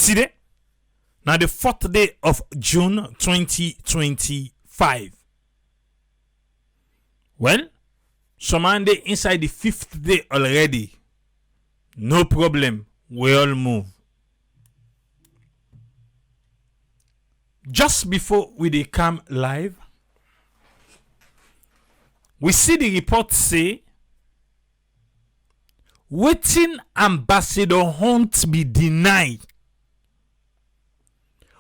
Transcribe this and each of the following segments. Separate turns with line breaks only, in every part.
Today, now the 4th day of June 2025. Well, some man dey inside the 5th day already. No problem. We all move. Just before we dey come live, we see the report say wetin Ambassador Hunt be denied.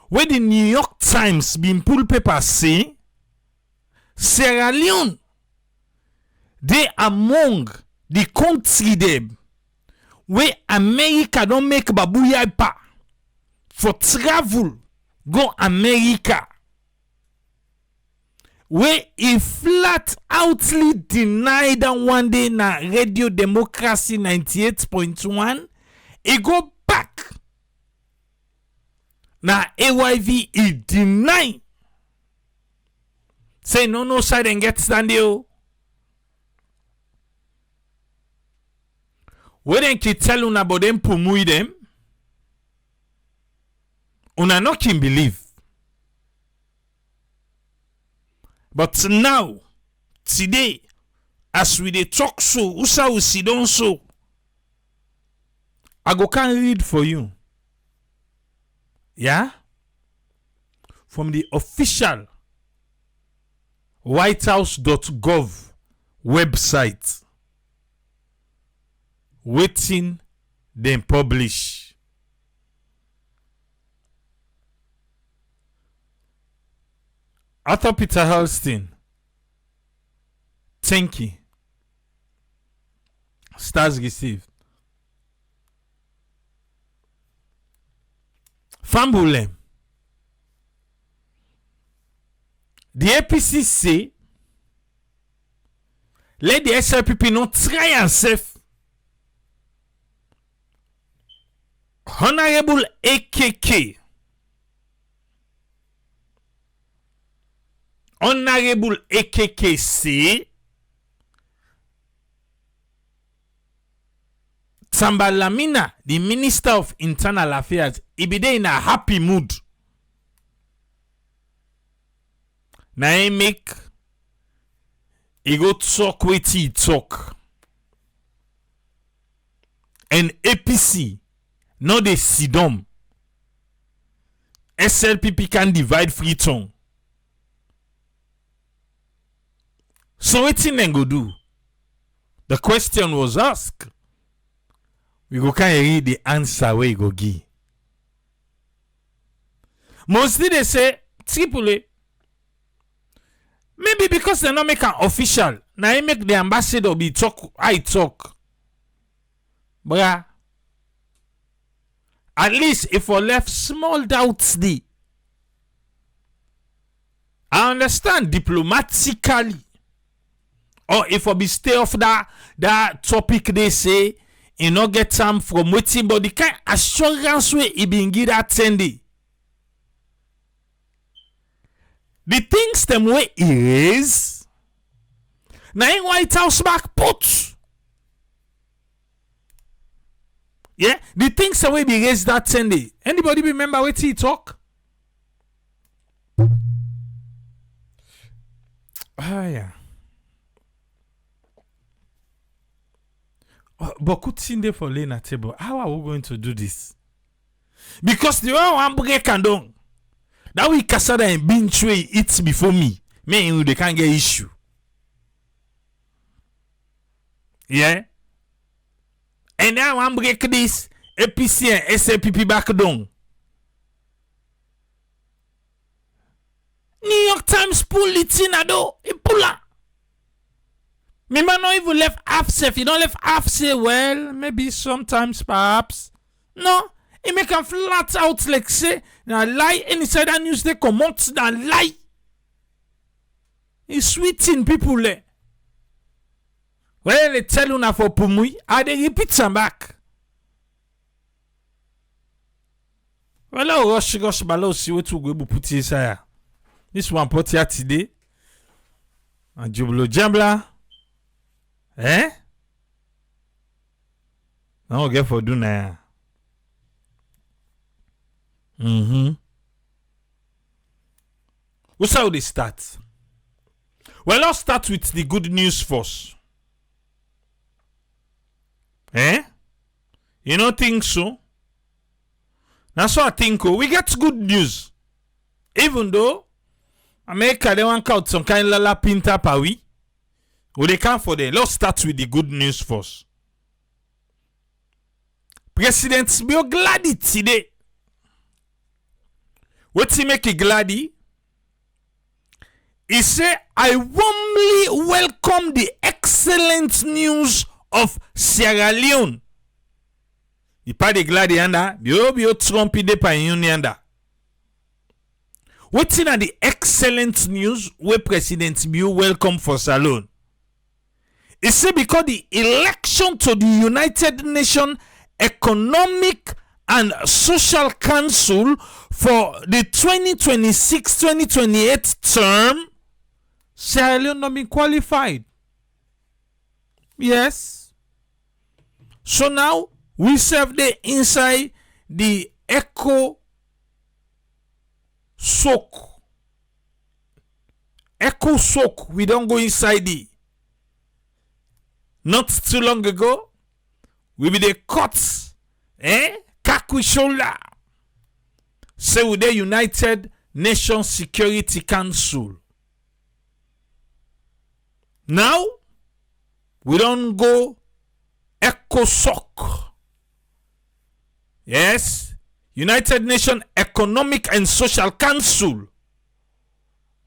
Where the New York Times bin pull paper say Sierra Leone they among the country them where America don't make babuyaipa for travel go America, where he flat outly denied that one day na Radio Democracy 98.1, he go back. Na AYV he deny. Say no side and get standing. When they can tell una about them pumui them, una no can believe. But now, today, as we dey talk so, usa we sit down so, I go can read for you. Yeah? From the official whitehouse.gov website. Waiting then publish. Arthur Peter Halstein. Thank you. Stars received. Fambulem. The APC say let the SLPP not try and save Honorable AKK. Honorable AKK say Samba Lamina, the Minister of Internal Affairs, he be there in a happy mood. Now he make he go talk with he talk. And APC no they sidom. SLPP can divide Freetown. So what thing go do? The question was asked. We go can read the answer where you go give. Mostly they say Tripoli. Maybe because they not make an official. Now they make the ambassador be talk. I talk. Bruh. At least if we left small doubts there. I understand diplomatically. Or if we be stay off that topic they say, you no get time from waiting, but the kind assurance way he been give that 10 day. The things them way is now in White House back put. Yeah, the things the way be raised that 10 day. Anybody remember what he talk? Yeah. But could Cindy for laying a table? How are we going to do this? Because the one break and down. That we Casada and binge way eats before me. Me they can't get issue. Yeah. And now one break this APC and SLPP back down. New York Times pull it in a do. It pull out. Me man not even left half safe. You don't left half say well, maybe sometimes perhaps. No, he make a flat out like say now lie inside that news they come out that lie. He sweeting people there. Well, they tell you now for Pumui, I they repeat some back. Well, I'll rush balo see what we go put inside. This one put here today. And Jublo Jambla. Eh? Now get for do now. What's how they start? Well, let's start with the good news first. You don't think so? That's what I think. We get good news. Even though America they want out some kind of lala pinta pawi. Well, they can't for them. Let's start with the good news first. President Bio glady today. What's he make it glady? He say, I warmly welcome the excellent news of Sierra Leone. Il pas de gladi anda, bio Trump ide pa yanda. What's in the excellent news where President Bio welcome for Salon? He say because the election to the United Nations Economic and Social Council for the 2026-2028 term, Sierra Leone not been qualified. Yes. So now we serve the inside the Echo Soak. Echo Soak. We don't go inside the. Not too long ago, we be the cuts. Kakwi shoulder. Say with the United Nations Security Council. Now, we don't go ECOSOC. Yes, United Nations Economic and Social Council.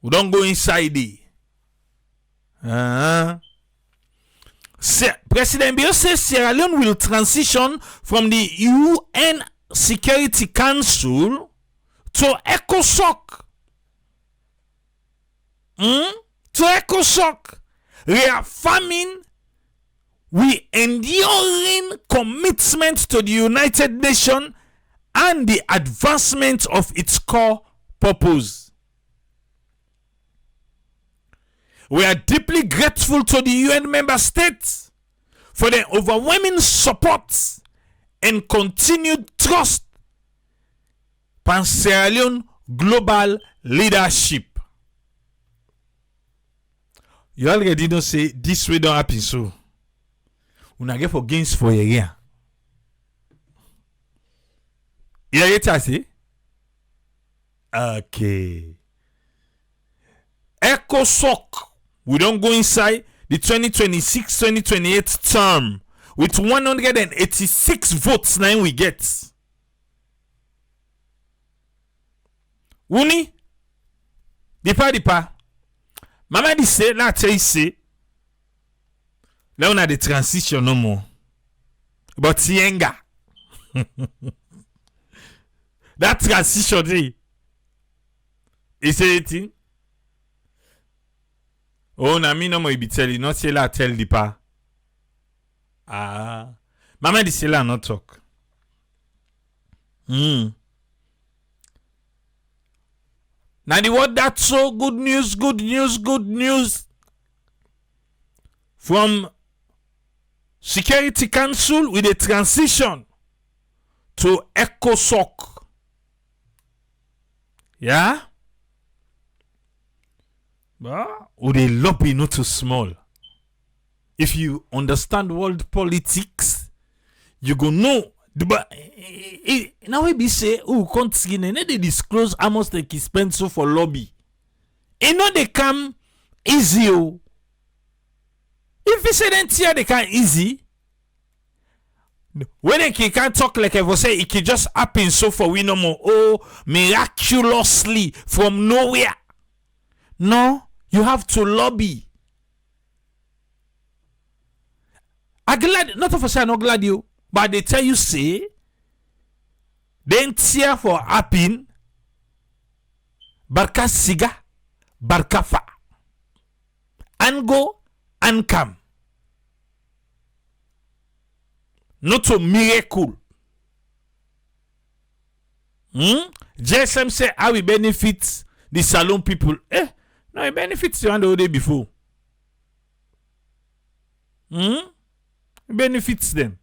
We don't go inside it. President Bio says Sierra Leone will transition from the UN Security Council to ECOSOC. To ECOSOC. Reaffirming we enduring commitment to the United Nations and the advancement of its core purpose. We are deeply grateful to the UN member states for their overwhelming support and continued trust in Sierra Leone global leadership. You already don't say this way don't happen so. Una get for gains for a year. You hear it say? Okay. ECOSOC. We don't go inside the 2026-2028 term with 186 votes now we get. Uni? Dipa. Mama di say, la tell say, là on a the transition no more. But yenga. That transition day. Is anything? Oh, na me no more be tell you, not say la tell Dipa. Mama di say la not talk. Now the word that's so good news from Security Council with a transition to ECOSOC. Yeah? But they lobby not too small. If you understand world politics, you go know. But now we be say, continue, they disclose how much they spend so for lobby. You know they come easy. If you say then here they can easy, when they can't talk like I was say, it can just happen so for we no more. Miraculously from nowhere. No, you have to lobby. I'm glad, not of us I'm not glad you. But they tell you, say, then tear for happen, barka siga, barka fa. And go and come. Not a miracle. JSM say, how we benefit the salon people. No, it benefits you on the day before. It benefits them.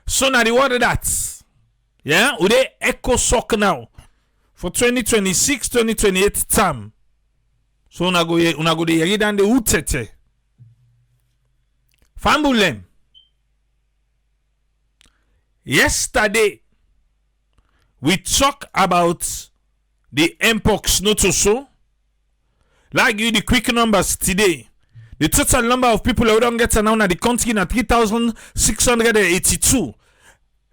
So now the word of that, Yeah, we dey echo sock now for 2026, 2028 term. So una go dey hear dan the utete. Fambulem. Yesterday, we talk about the mpox not so. Like you the quick numbers today. The total number of people who don't get now at the country na 3,682.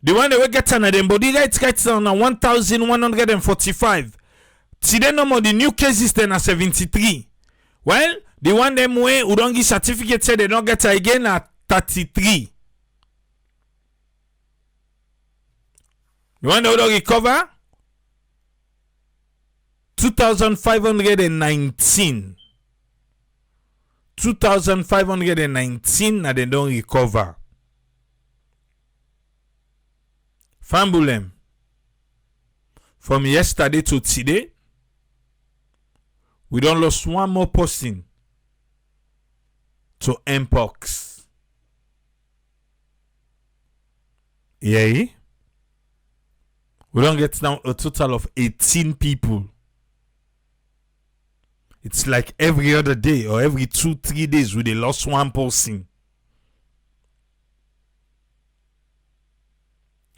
The one that we get na them body right down na 1,145. Today number the new cases then are 73. Well, the one them way who don't get certificate say they don't get again at 33. The one that don't recover 2,519. 2,519 and they don't recover. Fambulem. From yesterday to today, we don't lost one more person to mpox. Yeah. We don't get now a total of 18 people. It's like every other day or every 2-3 days we they lost one person.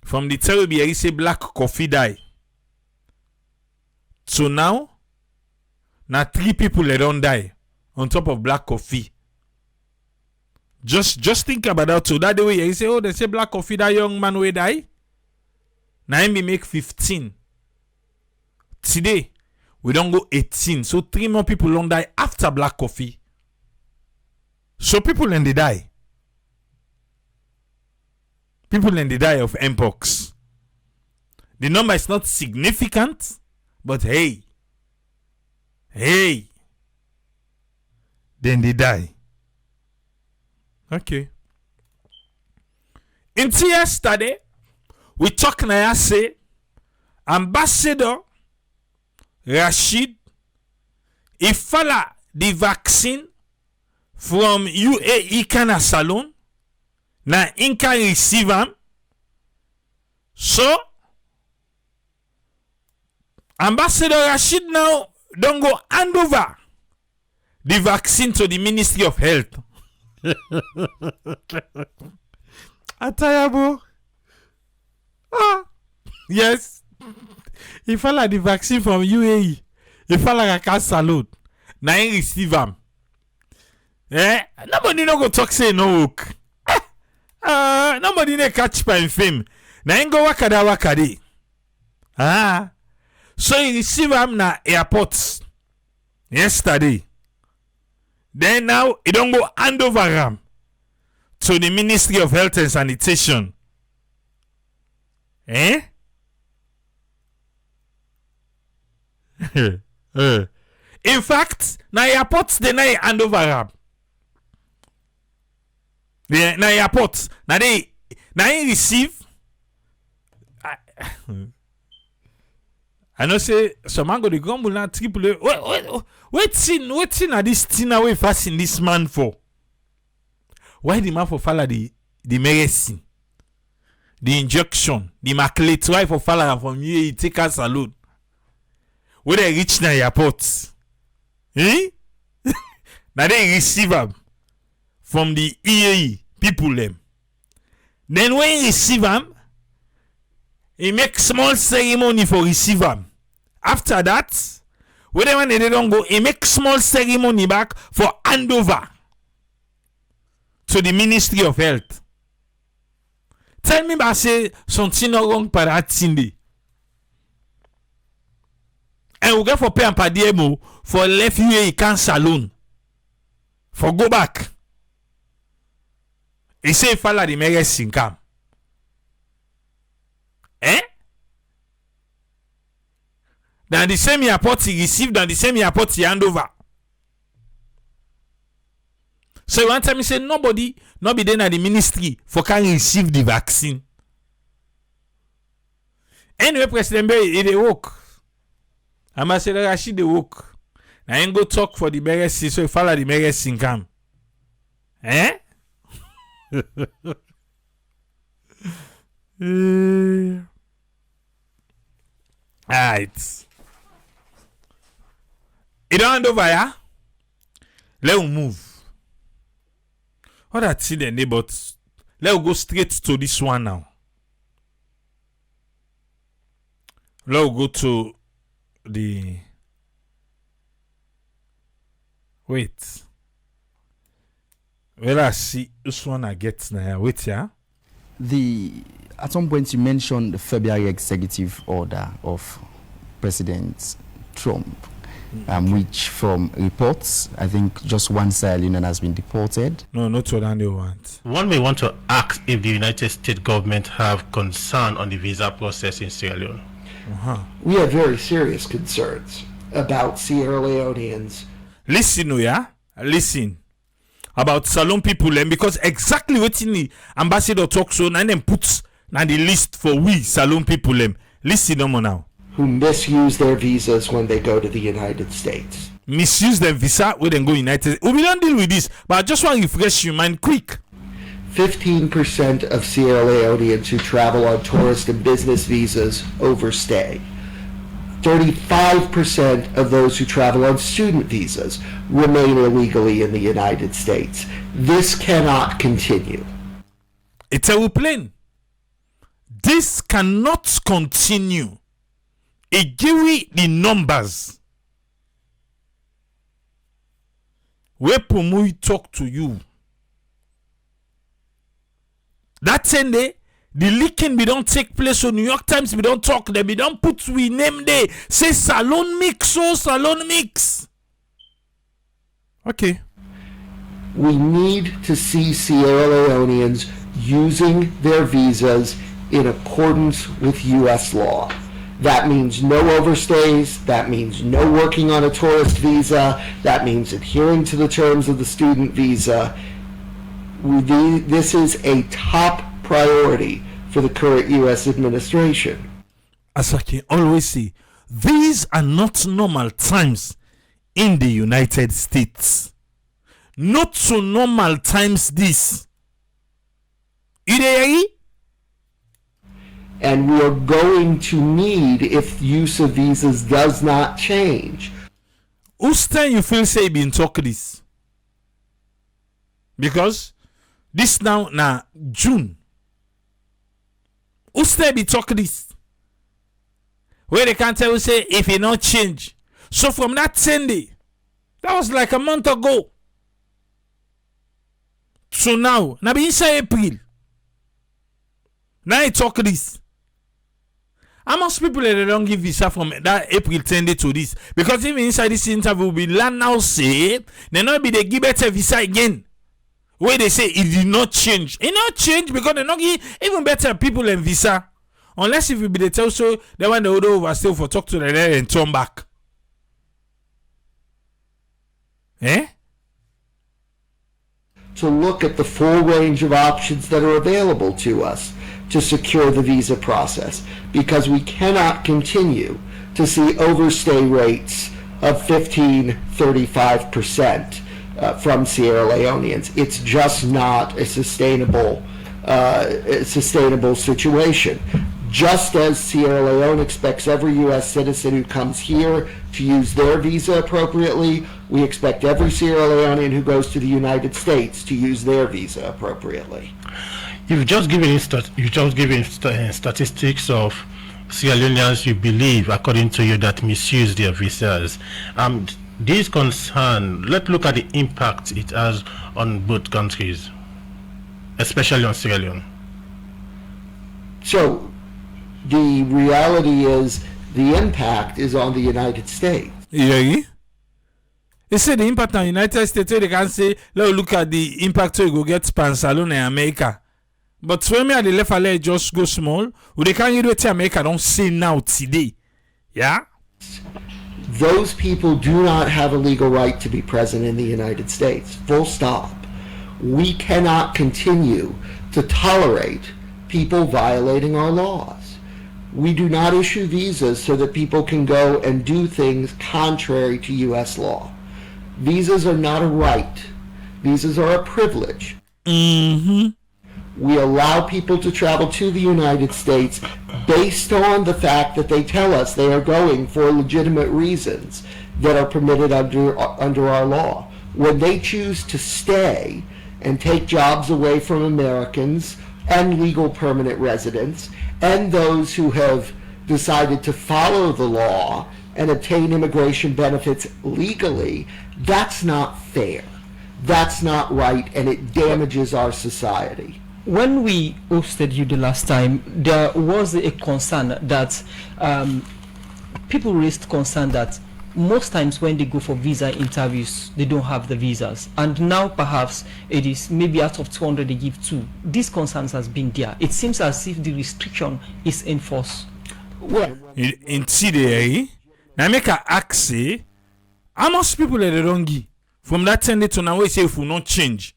From the time we say black coffee die. So now 3 people they don't die on top of black coffee. Just think about that. So that the way you say, oh, they say black coffee that young man will die. Now me make 15. Today, we don't go 18. So 3 more people don't die after black coffee. So people then they die. People then they die of mpox. The number is not significant, but hey, then they die. Okay. Until yesterday, we talk now say Ambassador Rashid he follow the vaccine from UAE Kana Salon na inka receive am. So Ambassador Rashid now don't go hand over the vaccine to the Ministry of Health. Atayabo. Yes. He follow the vaccine from UAE. He follow a salute. Now he receive am. Nobody no go talk say no work. Nobody no catch by fame. Now he go wakadi. So he receive am na airport yesterday. Then now he don't go hand over am to the Ministry of Health and Sanitation. In fact, na airport they na hand over am. Na airport na he receive. I know say some man go the grumble na triple. Waiting at this thing away fasting this man for. Why the man for follow the medicine, the injection, the maclate? Why for follow from you take a salute? When they reach na airport, now they receive them from the EAE people them. Then when he receive them, he make small ceremony for receive them. After that, when they don't go, he make small ceremony back for handover to the Ministry of Health. Tell me about say something wrong for that thing. And we get for pay and padiemo for left UAE cancer alone. For go back. He say follow the medicine come. Then the same airport he received and the same airport he hand over. So one time he said nobody not be there at the ministry for can receive the vaccine. Anyway, President Bay he dey work. Ambassador Rashid dey work. Now he go talk for the medicine so he follow the medicine come. right. You don't hand over, yeah? Let us move. What I see the neighbors. Let's go straight to this one now. Let's go to the. Wait. Well, I see this one I get now. Wait, yeah.
At some point you mentioned the February executive order of President Trump, which from reports, I think just one Sierra Leonean has been deported.
No, not what they want.
One may want to ask if the United States government have concern on the visa process in Sierra Leone.
We have very serious concerns about Sierra Leoneans.
Listen, yeah? Listen. About Salon people, and because exactly what the ambassador talks so, and then puts na the list for we Salon people. Listen now.
Who misuse their visas when they go to the United States.
Misuse their visa when they go United States. We don't deal with this, but I just want to refresh your mind quick.
15% of Sierra Leoneans who travel on tourist and business visas overstay. 35% of those who travel on student visas remain illegally in the United States. This cannot continue.
It's a plain. This cannot continue. It give me the numbers. Where Pumui talk to you. That same day, the leaking we don't take place on New York Times, we don't talk there, we don't put we name there. Say Salon Mix, so Salon Mix. Okay.
We need to see Sierra Leoneans using their visas in accordance with U.S. law. That means no overstays, that means no working on a tourist visa, that means adhering to the terms of the student visa. This is a top priority for the current U.S. administration.
As I can always say, these are not normal times in the United States. Not so normal times this. You there?
And we are going to need, if use of visas does not change.
Whose time you feel say been talk this? Because this now June. Whose time be talk this? Where they can't tell you say if it not change. So from that Sunday, that was like a month ago. So now be inside April. Now I talk this. How much people they don't give visa from that April 10 day to this? Because even inside this interview, we learn now say they not be they give better visa again. Where they say it did not change. It not change because they not give even better people in visa. Unless if you be the tell so they want the order overstay for talk to them and turn back. Eh?
To look at the full range of options that are available to us to secure the visa process, because we cannot continue to see overstay rates of 15-35% from Sierra Leoneans. It's just not a sustainable situation. Just as Sierra Leone expects every U.S. citizen who comes here to use their visa appropriately, we expect every Sierra Leonean who goes to the United States to use their visa appropriately.
You've just given statistics of Sierra Leoneans you believe, according to you, that misuse their visas. This concern, let's look at the impact it has on both countries, especially on Sierra Leone.
So the reality is the impact is on the United States.
Yeah. They say the impact on the United States, they can say, let's look at the impact so you go get Salon in America. But when me at the left alley just go small, they can't get what America don't say now today. Yeah?
Those people do not have a legal right to be present in the United States. Full stop. We cannot continue to tolerate people violating our laws. We do not issue visas so that people can go and do things contrary to U.S. law. Visas are not a right. Visas are a privilege. We allow people to travel to the United States based on the fact that they tell us they are going for legitimate reasons that are permitted under our law. When they choose to stay and take jobs away from Americans and legal permanent residents, and those who have decided to follow the law and obtain immigration benefits legally, that's not fair. That's not right, and it damages our society.
When we hosted you the last time, there was a concern that people raised concern that most times when they go for visa interviews, they don't have the visas. And now perhaps it is maybe out of 200 they give 2. These concerns has been there. It seems as if the restriction is enforced.
Well, in TDA, now make a ask how much people are they don't give? From that 10 days to now, we say if we not change.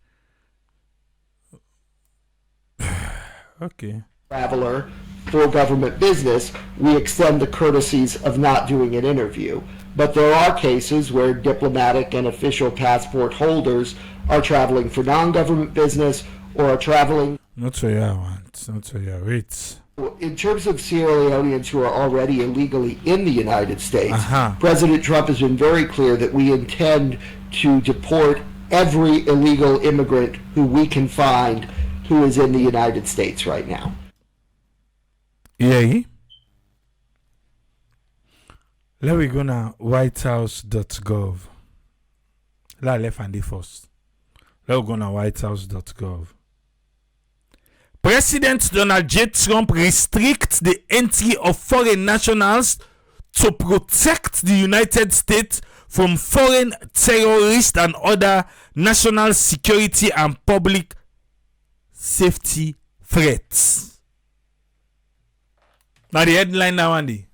Okay.
Traveler for government business, we extend the courtesies of not doing an interview. But there are cases where diplomatic and official passport holders are traveling for non-government business or are traveling.
Not so yeah, want. Not so yeah, wait.
In terms of Sierra Leoneans who are already illegally in the United States, President Trump has been very clear that we intend to deport every illegal immigrant who we can find who is in the United States right now.
Yeah. Let me go now, whitehouse.gov. Left and the first. Let me go now, whitehouse.gov. President Donald J. Trump restricts the entry of foreign nationals to protect the United States from foreign terrorists and other national security and public safety threats. Now the headline now, Andy.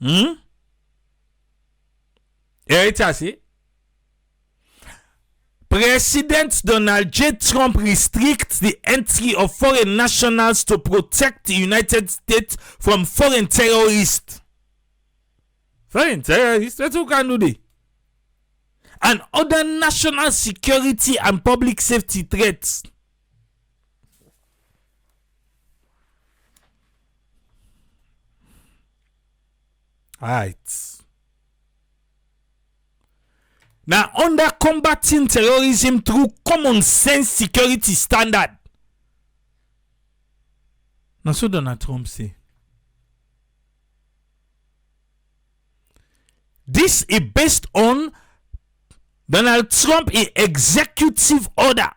Yeah, it has it. President Donald J. Trump restricts the entry of foreign nationals to protect the United States from foreign terrorists. Foreign terrorists? That's who can do that. And other national security and public safety threats. Alright. Now, under combating terrorism through common sense security standard. Now, so Donald Trump say. This is based on Donald Trump executive order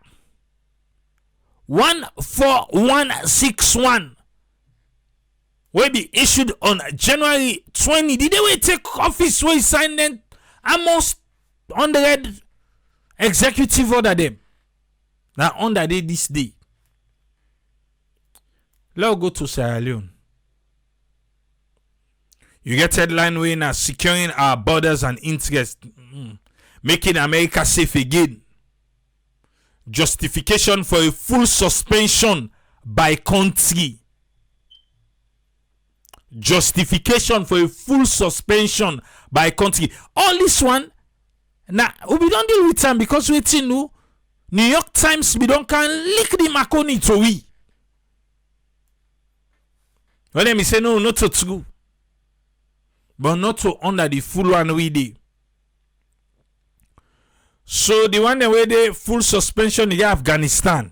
14161 will be issued on January 20. Did they take office where he signed them? Almost 100 executive order them. Now under this day. Let's go to Sierra Leone. You get headline winner securing our borders and interests, making America safe again. Justification for a full suspension by country. Justification for a full suspension by country. All this one, now we don't deal with them because we know New York Times we don't can lick the Marconi to we. When they say no, not to true. But not to under the full one we did. So the one where the full suspension in Afghanistan.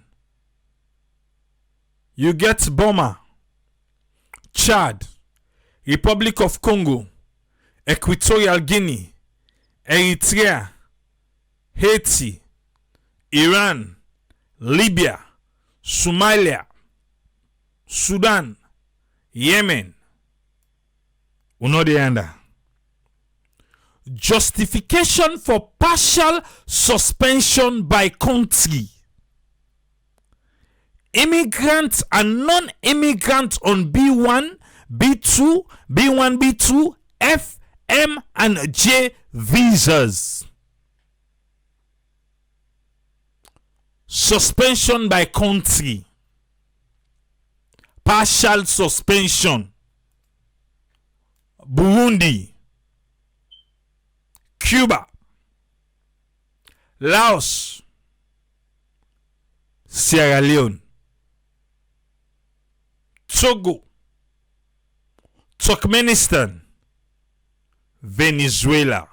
You get Burma, Chad, Republic of Congo, Equatorial Guinea, Eritrea, Haiti, Iran, Libya, Somalia, Sudan, Yemen. Justification for partial suspension by country. Immigrants and non-immigrants on B1, B2, B1, B2, F, M, and J visas. Suspension by country. Partial suspension. Burundi, Cuba, Laos, Sierra Leone, Togo, Turkmenistan, Venezuela.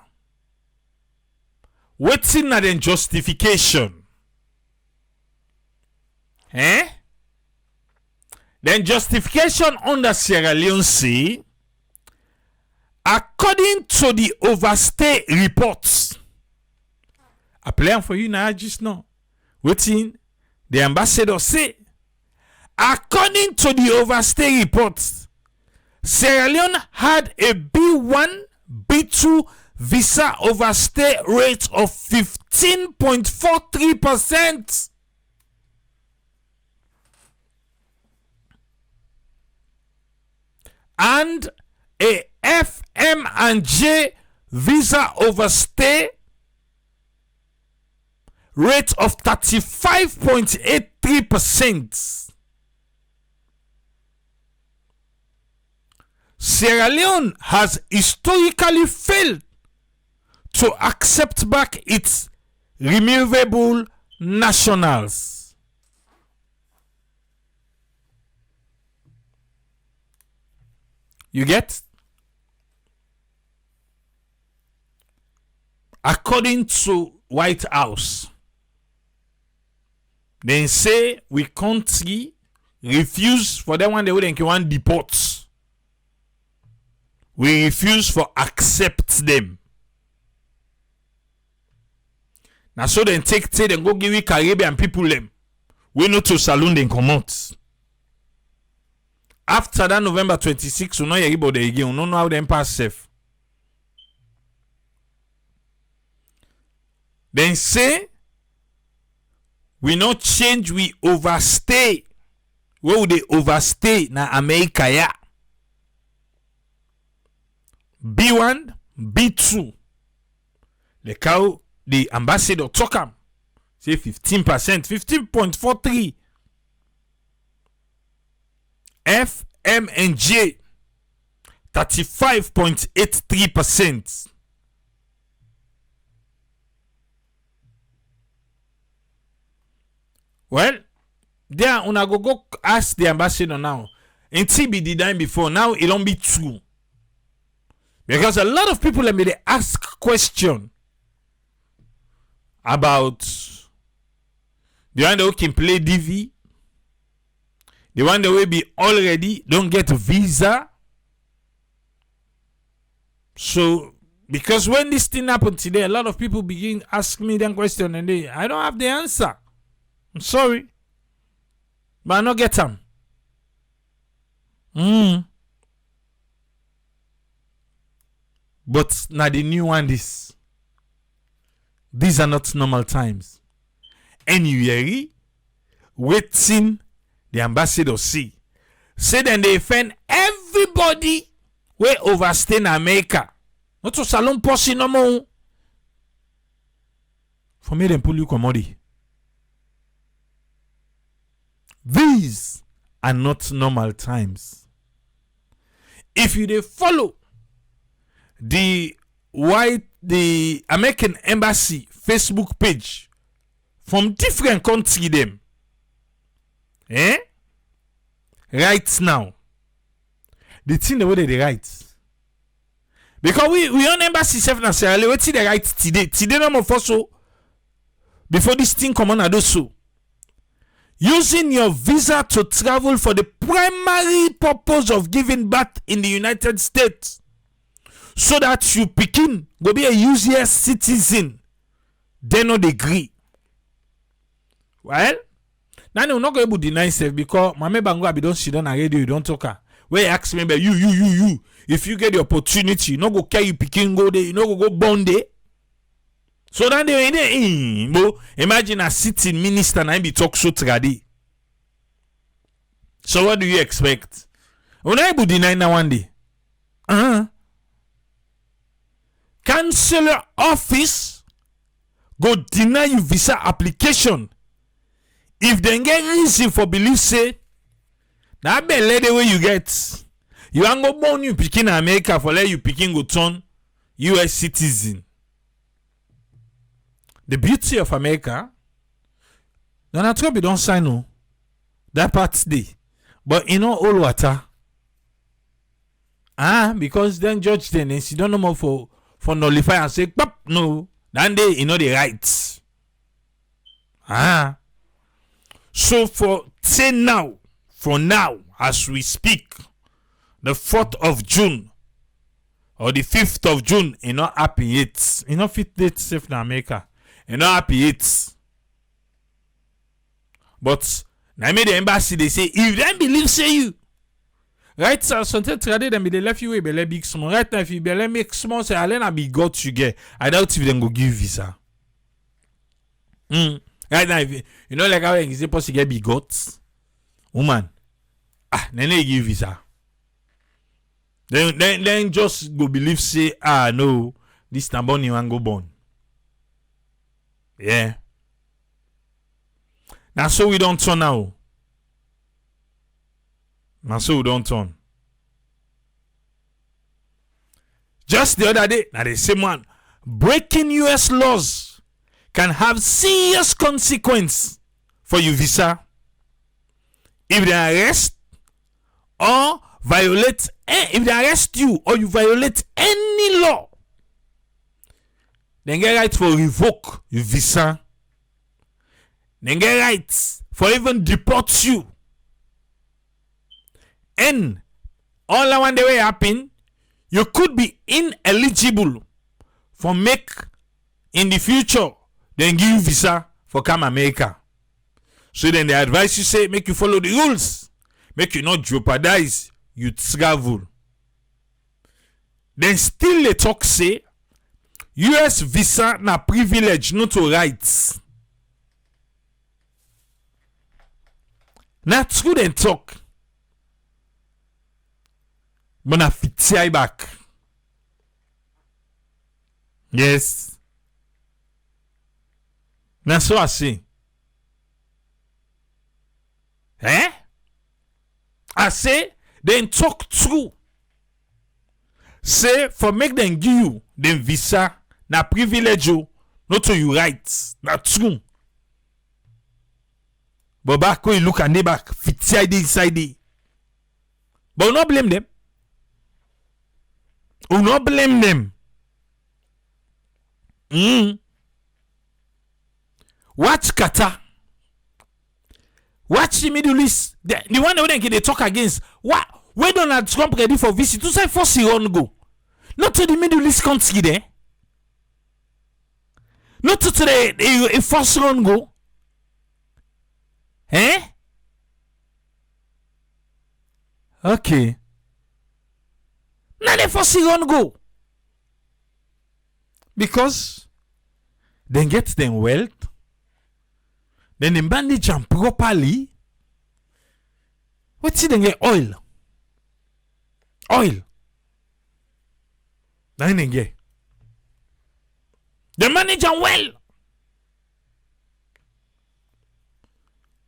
Waiting at the justification. Then justification under Sierra Leone say, according to the Overstay reports, I play for you now just now. Waiting, the ambassador say, according to the Overstay reports, Sierra Leone had a B1, B2 visa overstay rate of 15.43%. And a FM and J visa overstay rate of 35.83%. Sierra Leone has historically failed to accept back its removable nationals. You get? According to White House, they say we country refuse for them when they wouldn't want deport. We refuse for accept them. Now so then take and go give we Caribbean people them. We know to saloon then come out. After that November 26, we know everybody again. We don't know how them pass safe. Then say we not change, we overstay. Where would they overstay? Na America ya. B1, B2. The cow, the ambassador took him. Say 15%, 15.43. F, M, and J, 35.83%. Well, there una go ask the ambassador now. In TB did that before, now it don't be true. Because a lot of people they ask question about the one that can play DV, the one that will be already don't get a visa. So because when this thing happened today, a lot of people begin ask me that question and I don't have the answer. I'm sorry, but I don't get them. But now the new one is, these are not normal times. Anyway, waiting the ambassador say then they find everybody way overstay in America. Not to salon posse no more. For me, them pull you commodity. These are not normal times. If you they follow the American Embassy Facebook page from different country them, right now, the thing the way they write, because we on embassy self na Sierra Leone, what they write today no more for so before this thing come on, I do so. Using your visa to travel for the primary purpose of giving birth in the United States, so that you begin go be a US citizen, they no degree. Well, now you're not going to deny self because Mame Bango abi don't sit on a radio, you don't talk her. Where you ask me about you. If you get the opportunity, you no go carry you picking go there, you no go born there. So then they imagine a sitting minister and I be talk so tradi. So what do you expect? When I would deny now one day. Consular office go deny you visa application if they get reason for belief say that be lady way you get. You ain't go born you picking America for let you picking go turn US citizen. The beauty of America, Donald Trump he don't sign no. That part day. But in all water. Because then Judge Dennis, you don't know more for nullify and say, Pop, no. Then they the rights. So for now, as we speak, the 4th of June or the 5th of June, not happy yet. Not fit date safe in America. Not happy yet. But now the embassy they say, if them believe say you. Right, so sometimes them be they left you be big small. Right now, if you be make small, say Alena be got you get. I doubt if them go give visa. Right now, if you know like how you supposed to get big got, woman. Then they give visa. Then just go believe say no, this number you want go born. Yeah. Now so we don't turn now. Now so we don't turn. Just the other day, now the same one, breaking US laws can have serious consequence for your visa if they arrest or violate. If they arrest you or you violate any law, then get right for revoke your visa. Then get right for even deport you. And all that one the way happen, you could be ineligible for make in the future, then give you visa for come America. So then they advise you say, make you follow the rules. Make you not jeopardize you travel. Then still they talk say, US visa na privilege, not to rights. Now true then talk. But na fiti back. Yes. Now so I say. I say, then talk true. Say, for make them give you the visa, na privilege you, not to your rights. Na true. But back when you look at the back, fiti inside it. But we not blame them. We not blame them. Watch Qatar. Watch the Middle East. The one that they talk against. What? Where Donald Trump ready for visit? To say force Iran go. Not to the Middle East country there. Not to the force Iran go. Okay. Now they force Iran go. Because they get them wealth. Then they manage them properly. What's it they get? Oil. Oil. Then they get. They manage them well.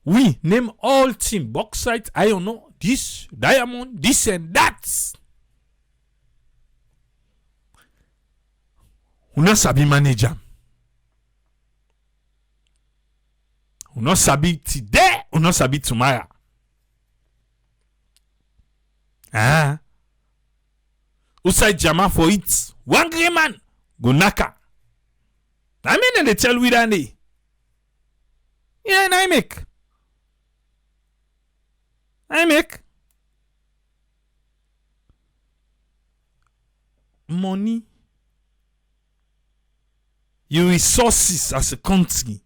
We name all team bauxite, iron ore, this, diamond, this and that. We not sabi manage them. We not sabi today, we not sabi tomorrow. Usai jama for it. One grey man go naka. I mean they tell we that day. Yeah, and I make. Money. Your resources as a country.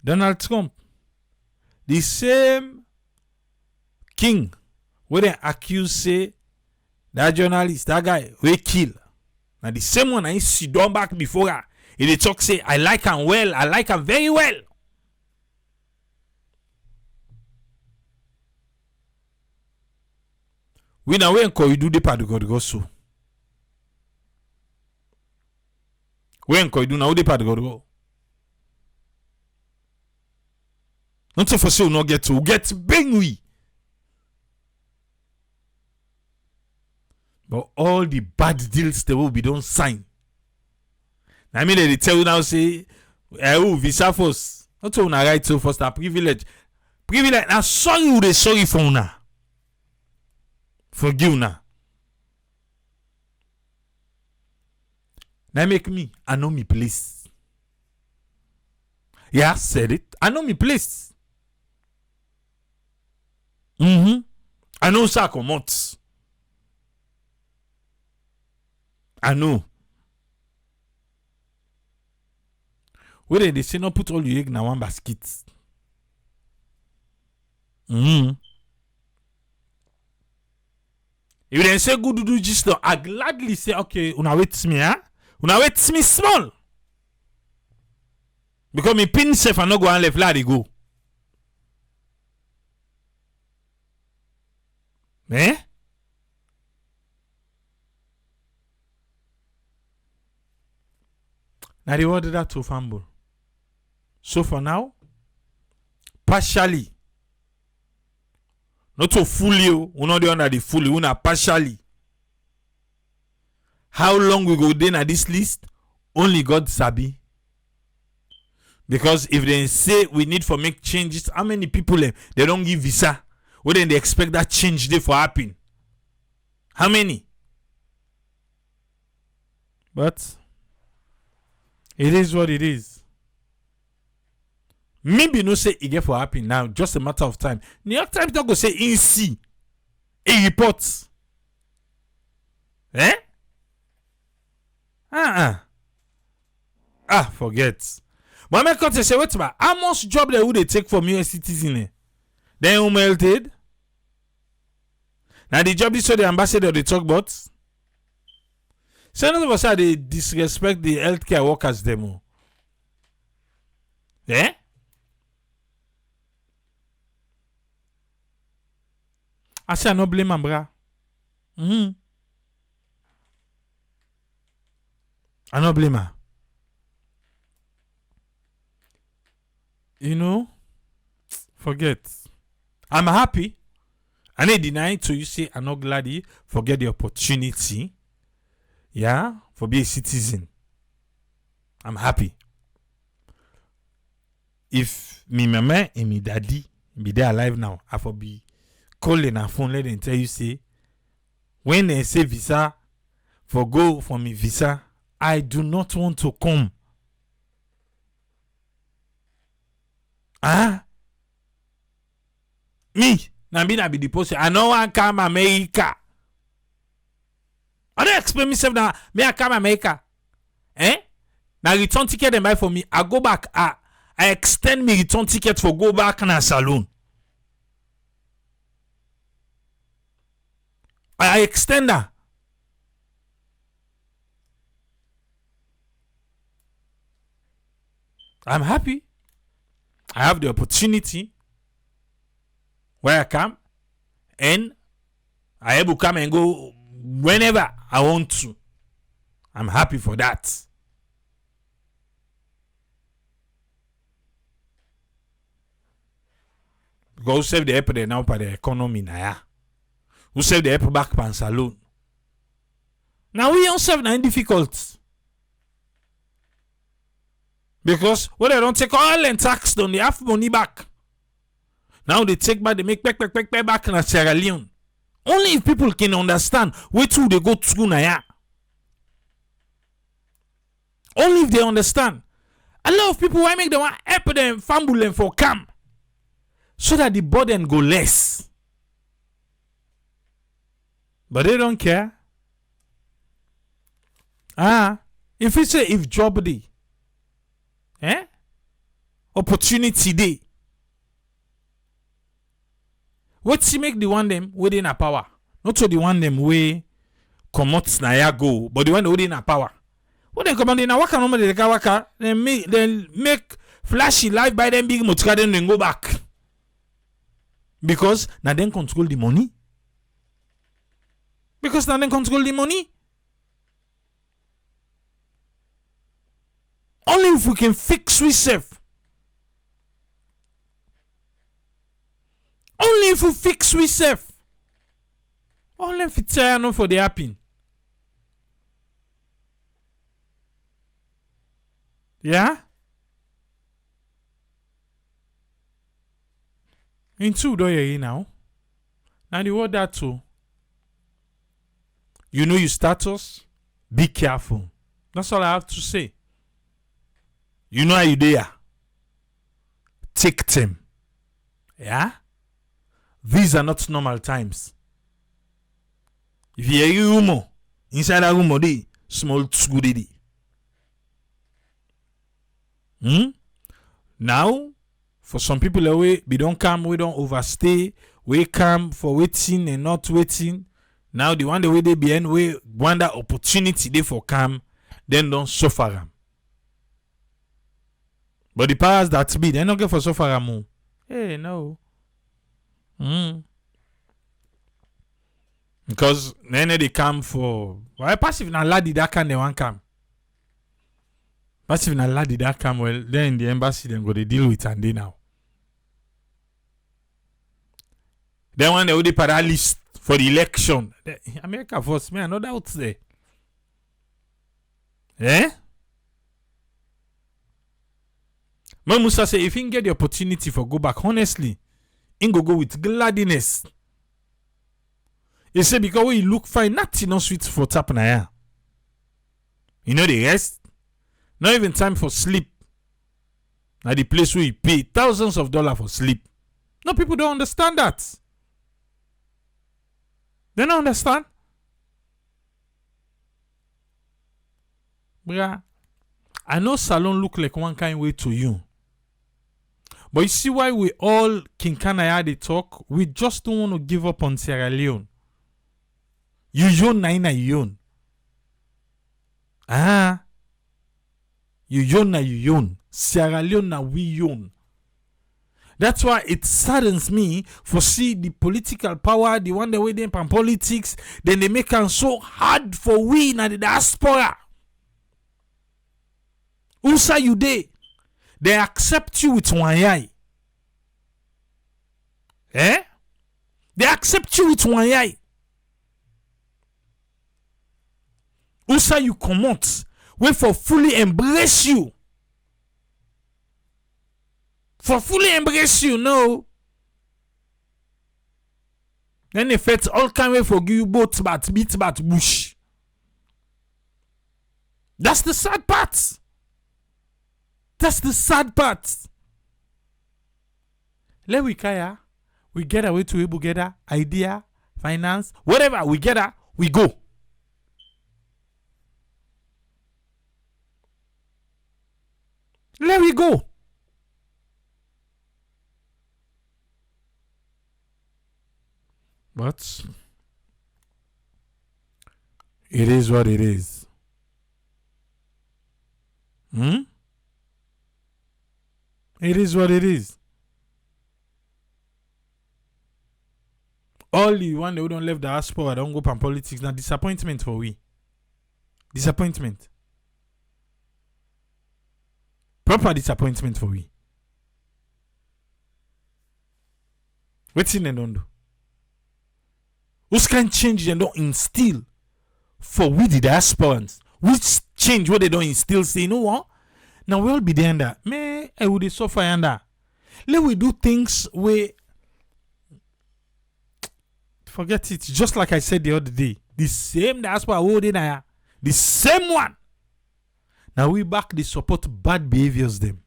Donald Trump, the same king where they accuse say that journalist, that guy, we kill. Now the same one I see down back before her. He talk say, I like him well, I like him very well. We now when you do the part of God so. When you do now the part of God go. Not so for sure not get to get big we. But all the bad deals they will be don't sign. I mean they tell you now say visa force. Not to una right so first a privilege. Privilege na sorry who dey sorry for una. Forgive una. Now make me, I know me place. Yeah, I said it. I know me place. I know ça commence. I know. Where they say not put all your egg in one basket. If they say good to do just I gladly say okay, una wait me, huh? Una wait me small. Because me pin safe and not go and left let it go. Eh? Now they order that to fumble. So for now, partially. Not to fully, we not the under the fully, we not partially. How long we go then at this list? Only God sabi. Because if they say we need for make changes, how many people they don't give visa? What then they expect that change day for happen? How many? But it is what it is. Maybe no say it get for happen now, just a matter of time. New York Times don't go say in see a report. Eh? Forget. But my country say, wait about how much job they would they take from US citizen? Then who melted? Now the job is so the ambassador they talk about. So none of us they disrespect the healthcare workers demo. Eh? I say I no blame my bra. I no blame her. You know, forget. I'm happy. I ain't denying to you say I'm not glad you forget the opportunity. Yeah, for being a citizen. I'm happy. If me mama and me daddy be there alive now, I for be calling a phone, let them tell you say when they say visa for go for me visa, I do not want to come. Me, na be the post. I know I come America. I don't expect myself that me I come America. Now return ticket them buy for me. I go back. I extend me return ticket for go back na saloon. I extend that. I'm happy. I have the opportunity where I come and I able to come and go whenever I want to. I'm happy for that. Because who save the help there now for the economy now? Who save the help back pan saloon? Now we don't save na difficult. Because when they don't take all and tax done, they have money back. Now they take back, they make back in Sierra Leone. Only if people can understand where to they go through now. Only if they understand. A lot of people why make them help them fumble them for camp. So that the burden go less. But they don't care. If you say if job day. Opportunity day. What's he make the one them within a power? Not to the one them way come out na go, but the one within a power. What they come on in a waka no the waka, then make flashy life by them big motka then go back. Because now then control the money. Because now then control the money. Only if we can fix ourselves. Only if we fix ourselves. Only if it's no for the happen. Yeah? In two do you now? Now the word that too. You know your status? Be careful. That's all I have to say. You know how you there. Take them. Yeah? These are not normal times. If you hear rumor, inside a rumor, they small tsugudi. Now, for some people away, we don't come, we don't overstay, we come for waiting and not waiting. Now the one the way they be end, we want that opportunity they for come, then don't suffer them. But the powers that be, they don't get for suffer them. Hey, no. Because then they come for why passive na ladi that can they want come. Passive na ladi that come, well, then the embassy then go to deal with and they now. Then when they would para list for the election, America first, me another out there. Eh? But Musa say if he get the opportunity for go back, honestly, he go with gladness. He say because when you look fine, nothing no sweet for tap na ya. You know the rest? Not even time for sleep. Now the place where you pay thousands of dollars for sleep. No, people don't understand that. They don't understand. Bruh, I know salon look like one kind way to you. But you see why we all Kinkanaya they talk? We just don't want to give up on Sierra Leone. You yon na ina yon. Ah. You yon na you yon. Sierra Leone na we yon. That's why it saddens me for see the political power, the one that way them pan politics, then they make it so hard for we na the diaspora. Usa you dey? They accept you with one eye. Eh? They accept you with one eye. Usa you come out, wait for fully embrace you. For fully embrace you, no. Then they fet all kind way for give you both bat, beat bat, bush. That's the sad part. That's the sad part. Let we kaya, we get away to able get idea, finance, whatever we get her, we go. Let we go. But it is what it is. It is what it is. All the one who don't left the diaspora don't go pan politics now disappointment for we. Disappointment. Proper disappointment for we. What's in and don't do? Who's can change and don't instill for we the diasporans? Which change what they don't instill say, you know what? Now we all be there under. May I would suffer under. Let we do things where forget it. Just like I said the other day. The same diaspora holding there. The same one. Now we back the support bad behaviors them.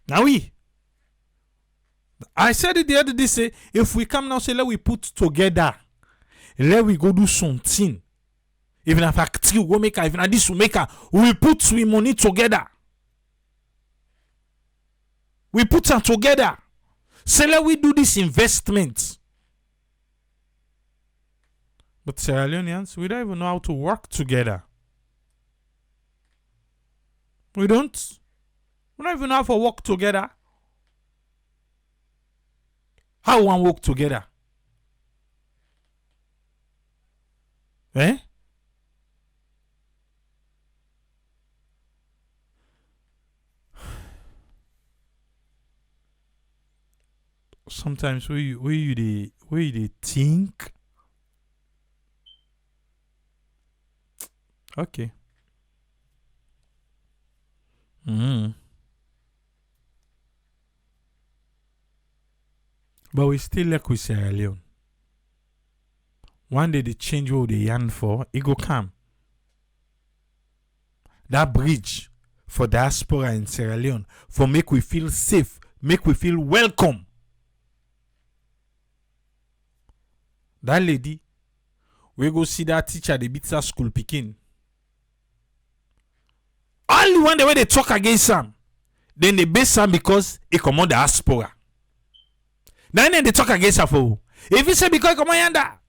Now I said it the other day, say, if we come now, say, let we put together. Let we go do something. Even if factory we go make her, even if this we make her, we put we money together. We put them together. Say, let we do this investment. But Sierra Leoneans, we don't even know how to work together. We don't. We don't even know how to work together. How one work together? Eh? Sometimes where you they think. Okay. But we still like with Sierra Leone. One day they change what they yearn for, it go come. That bridge for diaspora in Sierra Leone, for make we feel safe, make we feel welcome. That lady, we go see that teacher, the beat her school picking. All the one the way they talk against him, then they base him because he come on diaspora. Then they talk against her for. If you say because he come on yonder,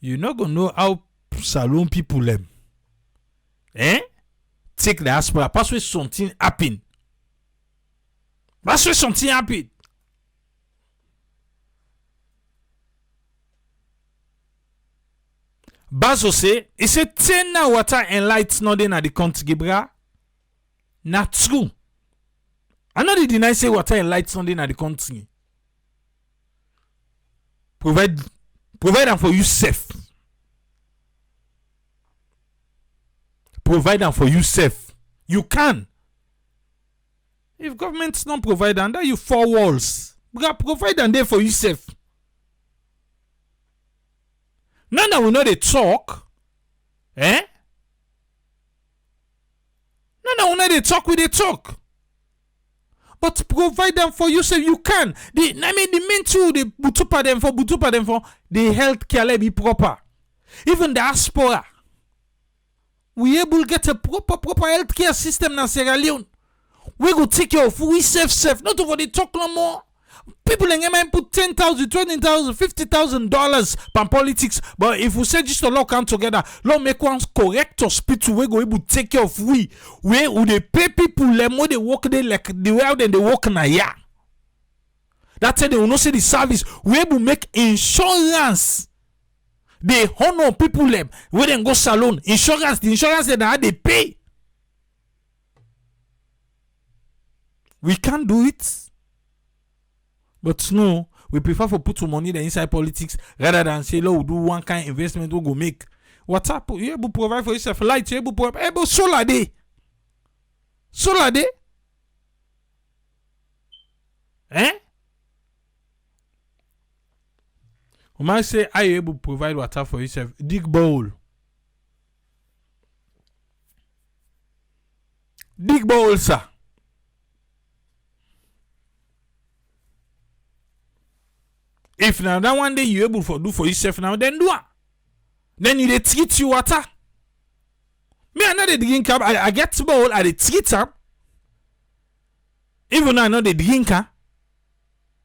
you not gonna know how saloon people them. Take diaspora, parce que something happen. Parce que something happen. Bazo say, he say 10 na water and lights not in at the country, bra. Not true. I know they deny say water and lights not in at the country. Provide them for you safe. Provide them for you safe. You can. If government's not provide them, that you 4 walls. Bra, provide them there for you safe. Now that we know they talk, Now that we know they talk, we they talk. But provide them for you so you can. The main two they butupa them for the health care be proper. Even the diaspora, we able get a proper health care system in Sierra Leone. We go take care of we safe. Not over the talk no more. People in Yemen put $10,000, $20,000, $50,000 per politics. But if we say just a law come together, law make one correct hospital, we go able to take care of we. Where would they pay people them when they work there like the way then they work in a year. That's why they will not say the service. We able make insurance. They honor people them when they go salon. Insurance, the insurance that they pay. We can't do it. But no, we prefer for put some money inside politics rather than say, we do one kind of investment we go make. What's up? You able to provide for yourself light, you able to provide solar day. Solar day? We might say, are you able to provide water for yourself? Dig bowl. Dig bowl, sir. If now that one day you able to do for yourself now, then do it. Then you treat you water. Me I know the drink up. I get bowl at the treat up. Even I know the drinker.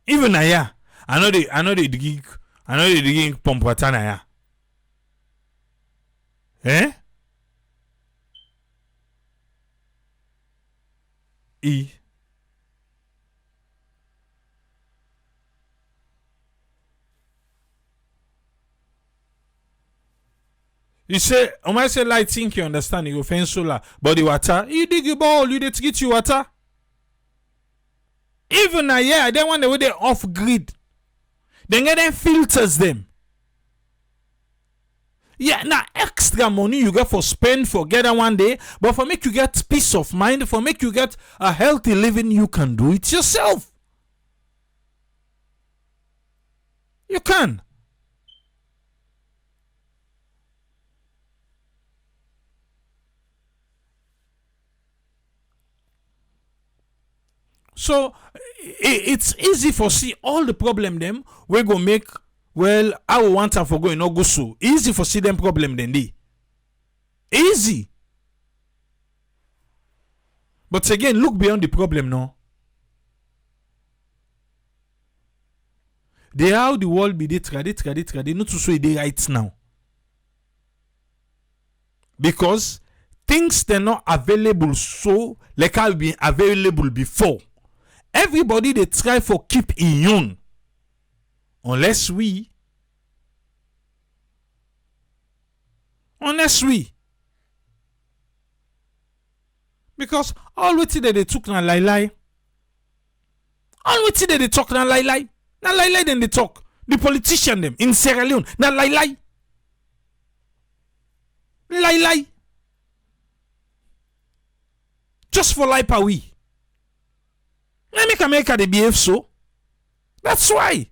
Even I know the drink. I know the drink pump water na ya. You say, I might say light think you understand, you offend solar, but the water, you dig your ball, you did get you water. Even then one the way they off grid. Then get them filters them. Yeah, now extra money you get for spend for get that one day, but for make you get peace of mind, for make you get a healthy living, you can do it yourself. You can. So it's easy for see all the problem them we go make well I want to forgo no go so easy for see them problem then they easy. But again, look beyond the problem now. They how the world be they trade not to say they right now. Because things they're not available so like I'll be available before. Everybody they try for keep immune. Unless we. Because all what they took na lie. All what they talk na lie. Na lie then they talk. The politician them in Sierra Leone na lie. Lie. Just for lie pa we. Let make America they behave so. That's why.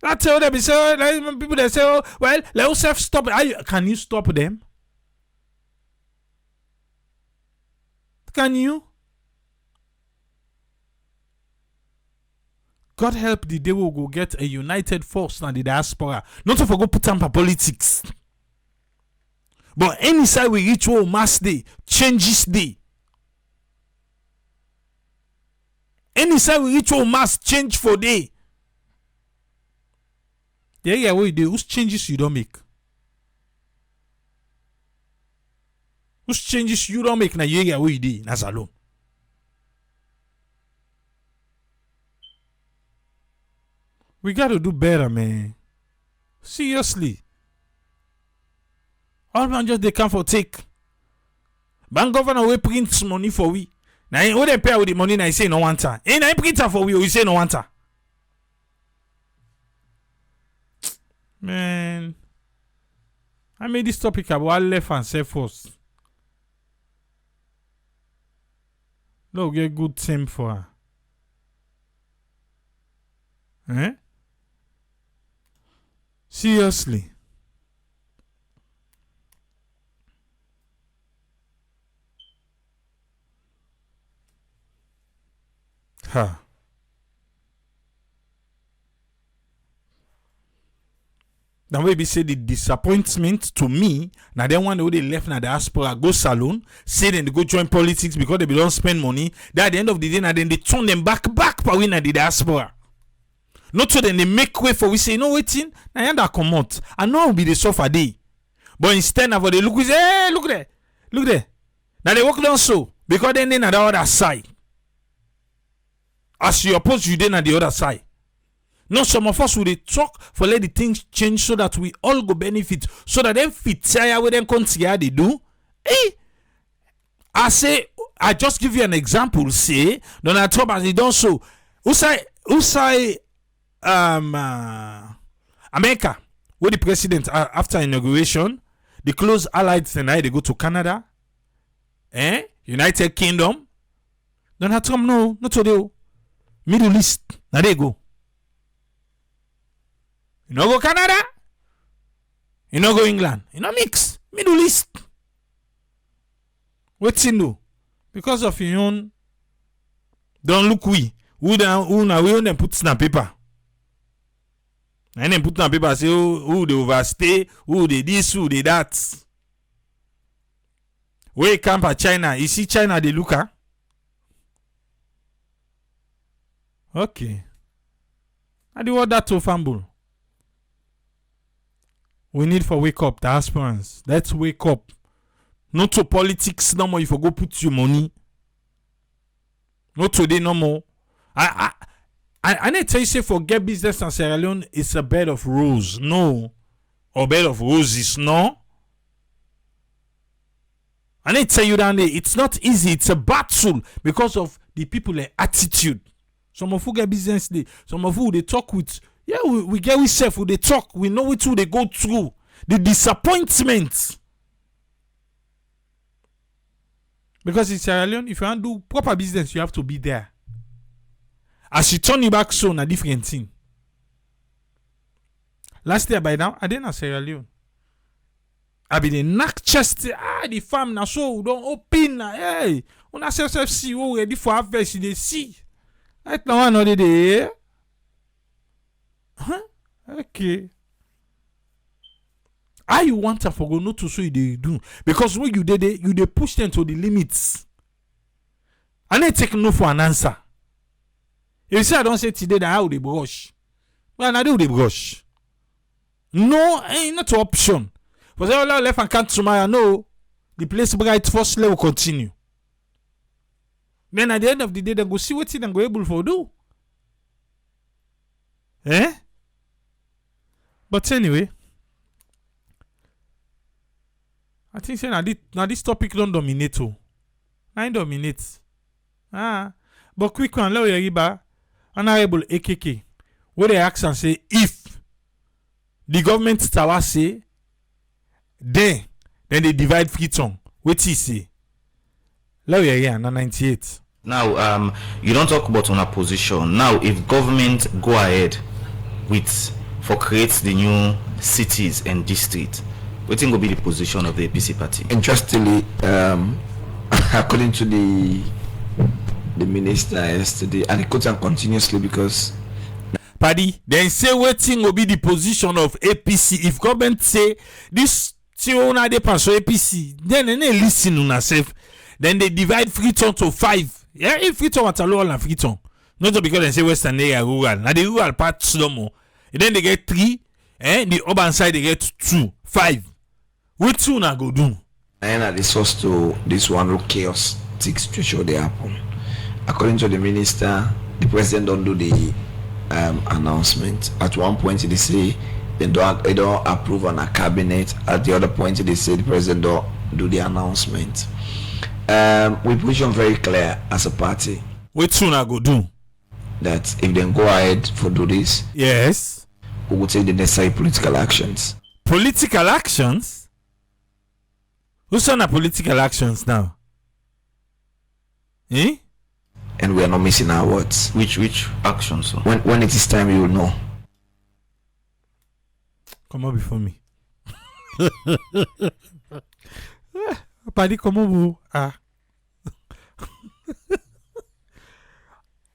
That's how they be say. Like, people they say, oh, well, let us stop. Can you stop them? Can you? God help the day we go get a united force in the diaspora. Not to forget put them for politics. But any side we reach mass day, changes day. Any side we reach mass change for day. The area where you do, whose changes you don't make? Whose changes you don't make na the area where you do, that's alone. We got to do better, man. Seriously. All man just they come for take. Bank governor we print money for we. Now when they pay with the money, now say no one time. Ain't I print for we say no one time. Man, I made this topic about left and self first. Look, get good team for her. Eh? Seriously. Ha. Now maybe say the disappointment to me. Now then one they left na diaspora go salon, say then they go join politics because they don't spend money. Then at the end of the day, now then they turn them back for we na the diaspora. Not so then they make way for we say, you know waiting, now that come out. And now will be the suffer day. But instead of they look, we say, hey, look there. Look there. Now they work down so because then they na the other side. As you oppose you then at the other side. No, some of us will talk for let the things change so that we all go benefit. So that them fit tire with them consider they do. Hey, I just give you an example. Say Donald Trump as he done so. Who say America with the president after inauguration, the close allies and they go to Canada, United Kingdom. Donald Trump no, not today. Middle East, now they go. You know go Canada? You know go England? You know mix Middle East. What's in do? Because of your own. Don't look who then put in paper. And then put in paper say who they overstay, who they this, who they that. Where camp at China? You see China they look at? Okay. I do want that to fumble. We need for wake up, the aspirants. Let's wake up. Not to politics no more. If you go put your money. Not today no more. I need to tell you say forget business in Sierra Leone. It's a bed of roses. No. Or bed of roses. No. I need to tell you down there. It's not easy. It's a battle because of the people attitude. Some of who get business day. Some of who they talk with. Yeah, we get with self. They talk. We know which who they go through. The disappointment. Because in Sierra Leone, if you want to do proper business, you have to be there. As you turn you back soon, a different thing. Last year by now, I didn't have Sierra Leone. I been in knock chest. The farm now so don't open. Hey, on a self-see ready for harvest. They see. Right now, another day. Huh? Okay. How you want to forgo not to so they do? Because when you did it, you they push them to the limits. And they take no for an answer. If you say I don't say today that how they brush. Well, I do the brush. No, ain't not an option. For all left and can't tomorrow, no. The place bright first level continue. Then at the end of the day, they go see what they go able for do. Eh? But anyway, I think say now this topic don't dominate. Nine dominates. But quick one, let you hear Honorable AKK. Where they ask and say if the government tower say then they divide free tongue. What he say? Let you hear 98.
Now, you don't talk about on a position. Now, if government go ahead with for create the new cities and districts, what think will be the position of the APC party?
Interestingly, according to the minister yesterday, and it quotes continuously because
Paddy, then say waiting will be the position of APC. If government say this Tiona de pass APC, then they listen on herself. Then they divide Freetown to 5. Yeah, if Freetown Waterloo and Freetown. Not because they say Western area rural. Now the rural part slow more. And then they get 3, the urban side they get 2, 5. What two na go do?
and at the source to this one chaos situation they happen. According to the minister, the president don't do the announcement. At one point they say they don't approve on a cabinet. At the other point they say the president don't do the announcement. We position very clear as a party.
What soon I go do?
That if they go ahead for do this,
yes,
we will take the necessary political actions.
Political actions? Who's on the political actions now? Eh?
And we are not missing our words.
Which actions? So?
When it is time, you will know.
Come on before me. Paddy, come on,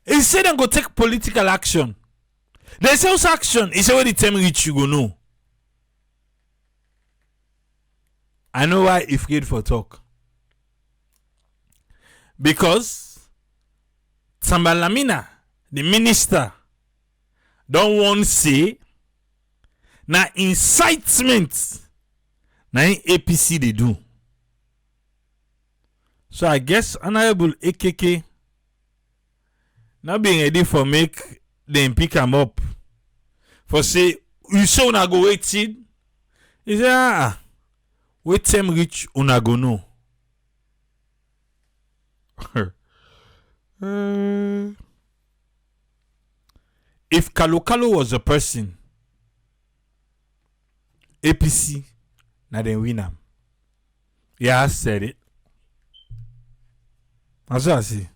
He said I'm going to take political action. There's also action. He said when the time reach, you go know. I know why he afraid for talk. Because Tambalamina, the minister, don't want to say na incitement na in APC they do. So I guess Honorable AKK now being ready for make them pick him up. For say, you say una go waiting. He say, wait them reach una go know. If Kalokalo was a person, APC, now then win him. Yeah, I said it. That's what I see.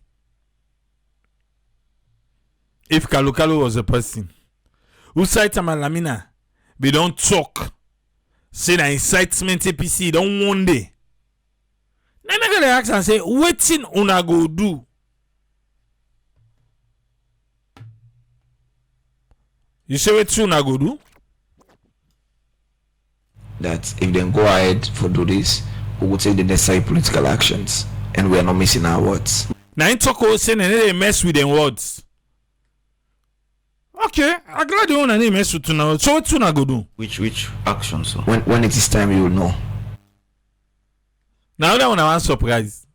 If Kalokalo was a person, who side Lamina, we don't talk. Say that incitement APC don't one day. Then I gotta ask and say, waiting una go do. You say what una go do?
That if they go ahead for do this, we will take the necessary political actions, and we are not missing our words.
Now in talk about saying they mess with them words. Okay, I'm glad you want to mess with now. So what una go do?
Which actions? So?
When it is time, you will know.
Now that one I want surprise.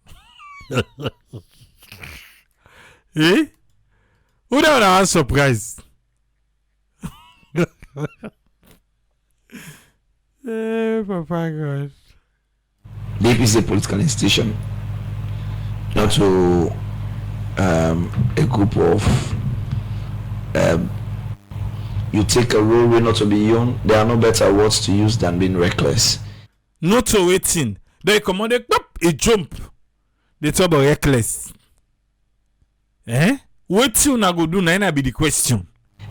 Eh? Who that one I want surprise? Papa God.
The APC is a political institution, not to a group of you take a role where not to be young. There are no better words to use than being reckless.
Not to waiting. They command a jump. They talk about reckless. Eh? What you na go do na be the question.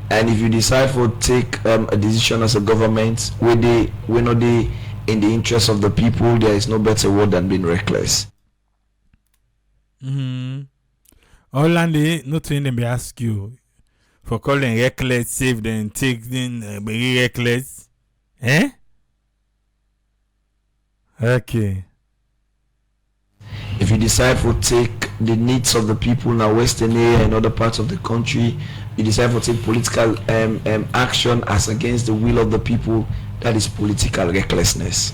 And if you decide to take a decision as a government where not in the interest of the people, there is no better word than being reckless.
All and they not in them be ask you for calling reckless, save then taking very reckless. Eh? Okay.
If you decide to take the needs of the people in the western area and other parts of the country, you decide to take political action as against the will of the people, that is political recklessness.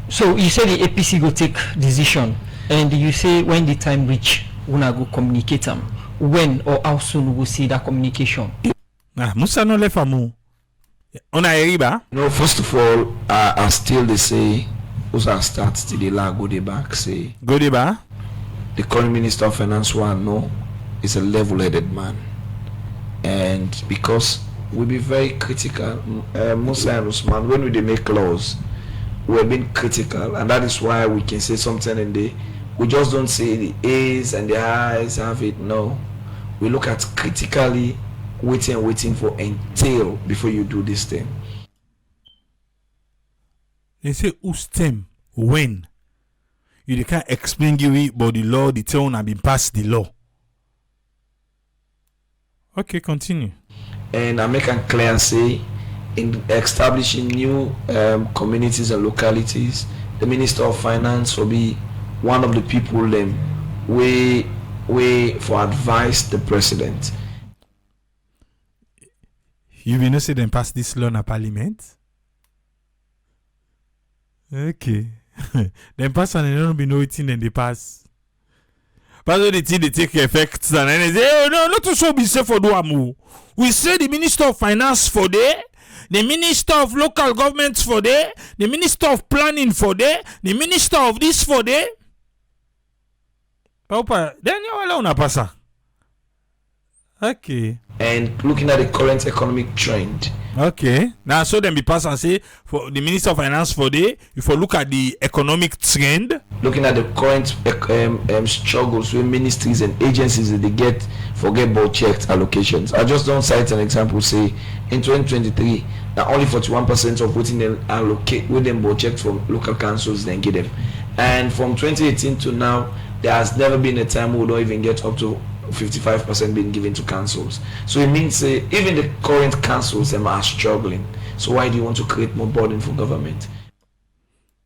So you say the APC go take decision, and you say when the time reach, we go communicate them. When or how soon we will see that communication?
Musa no left amu. On a riba.
No, first of all, I still they say, Usa starts to the go the back say.
Go the bar.
The current Minister of Finance is a level-headed man, and because we be very critical, Musa and Usman, when we make laws, we're being critical, and that is why we can say something in the we just don't say the A's and the I's have it. No, we look at critically waiting for entail before you do this thing.
They say ustem when you can't explain it, but the law, the town have been passed the law. Okay, continue.
And I make it clear and say, in establishing new communities and localities, the Minister of Finance will be one of the people way for advice the president.
You will not say them pass this law in Parliament? Okay. Then pass and they don't be nothing then they pass. But the thing they take effect and then they say, oh no, not to so be safe for Duamu. We say the Minister of Finance for there, the Minister of Local Governments for there, the Minister of Planning for there, the Minister of this for there. Papa, then you alone a passer. Okay.
And looking at the current economic trend.
Okay. Now, so then be pass and say for the Minister of Finance for day, if you look at the economic trend.
Looking at the current struggles with ministries and agencies that they get budget allocations. I just don't cite an example. Say in 2023, that only 41% of what they allocate with them budget from local councils then get them. And from 2018 to now, there has never been a time we don't even get up to 55% being given to councils. So it means even the current councils are struggling. So why do you want to create more burden for government?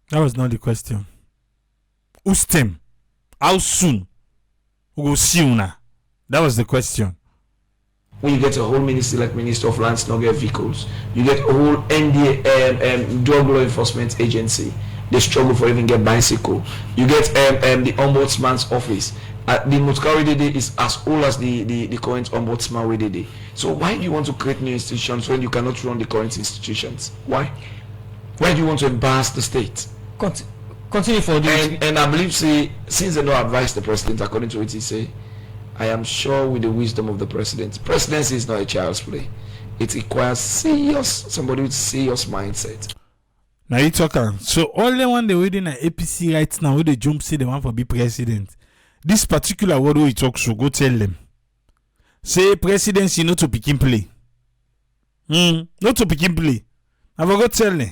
That was not the question. Ustem, how soon we will see you now? That was the question.
When you get a whole ministry like Minister of Lands, not get vehicles, you get a whole NDA drug law enforcement agency. They struggle for even get bicycle. You get the ombudsman's office. The Mutkari is as old as the current ombudsman we did. So why do you want to create new institutions when you cannot run the current institutions? Why? Why do you want to embarrass the state?
Continue for this.
And I believe since they don't advise the president according to what he say, I am sure with the wisdom of the president. Presidency is not a child's play. It requires somebody with serious mindset.
Now you talking. So all the one they waiting at APC right now, where they jump say they want for be president. This particular word we talk, so go tell them. Say presidency not to pick and play. Not to pick and play. I will go tell them.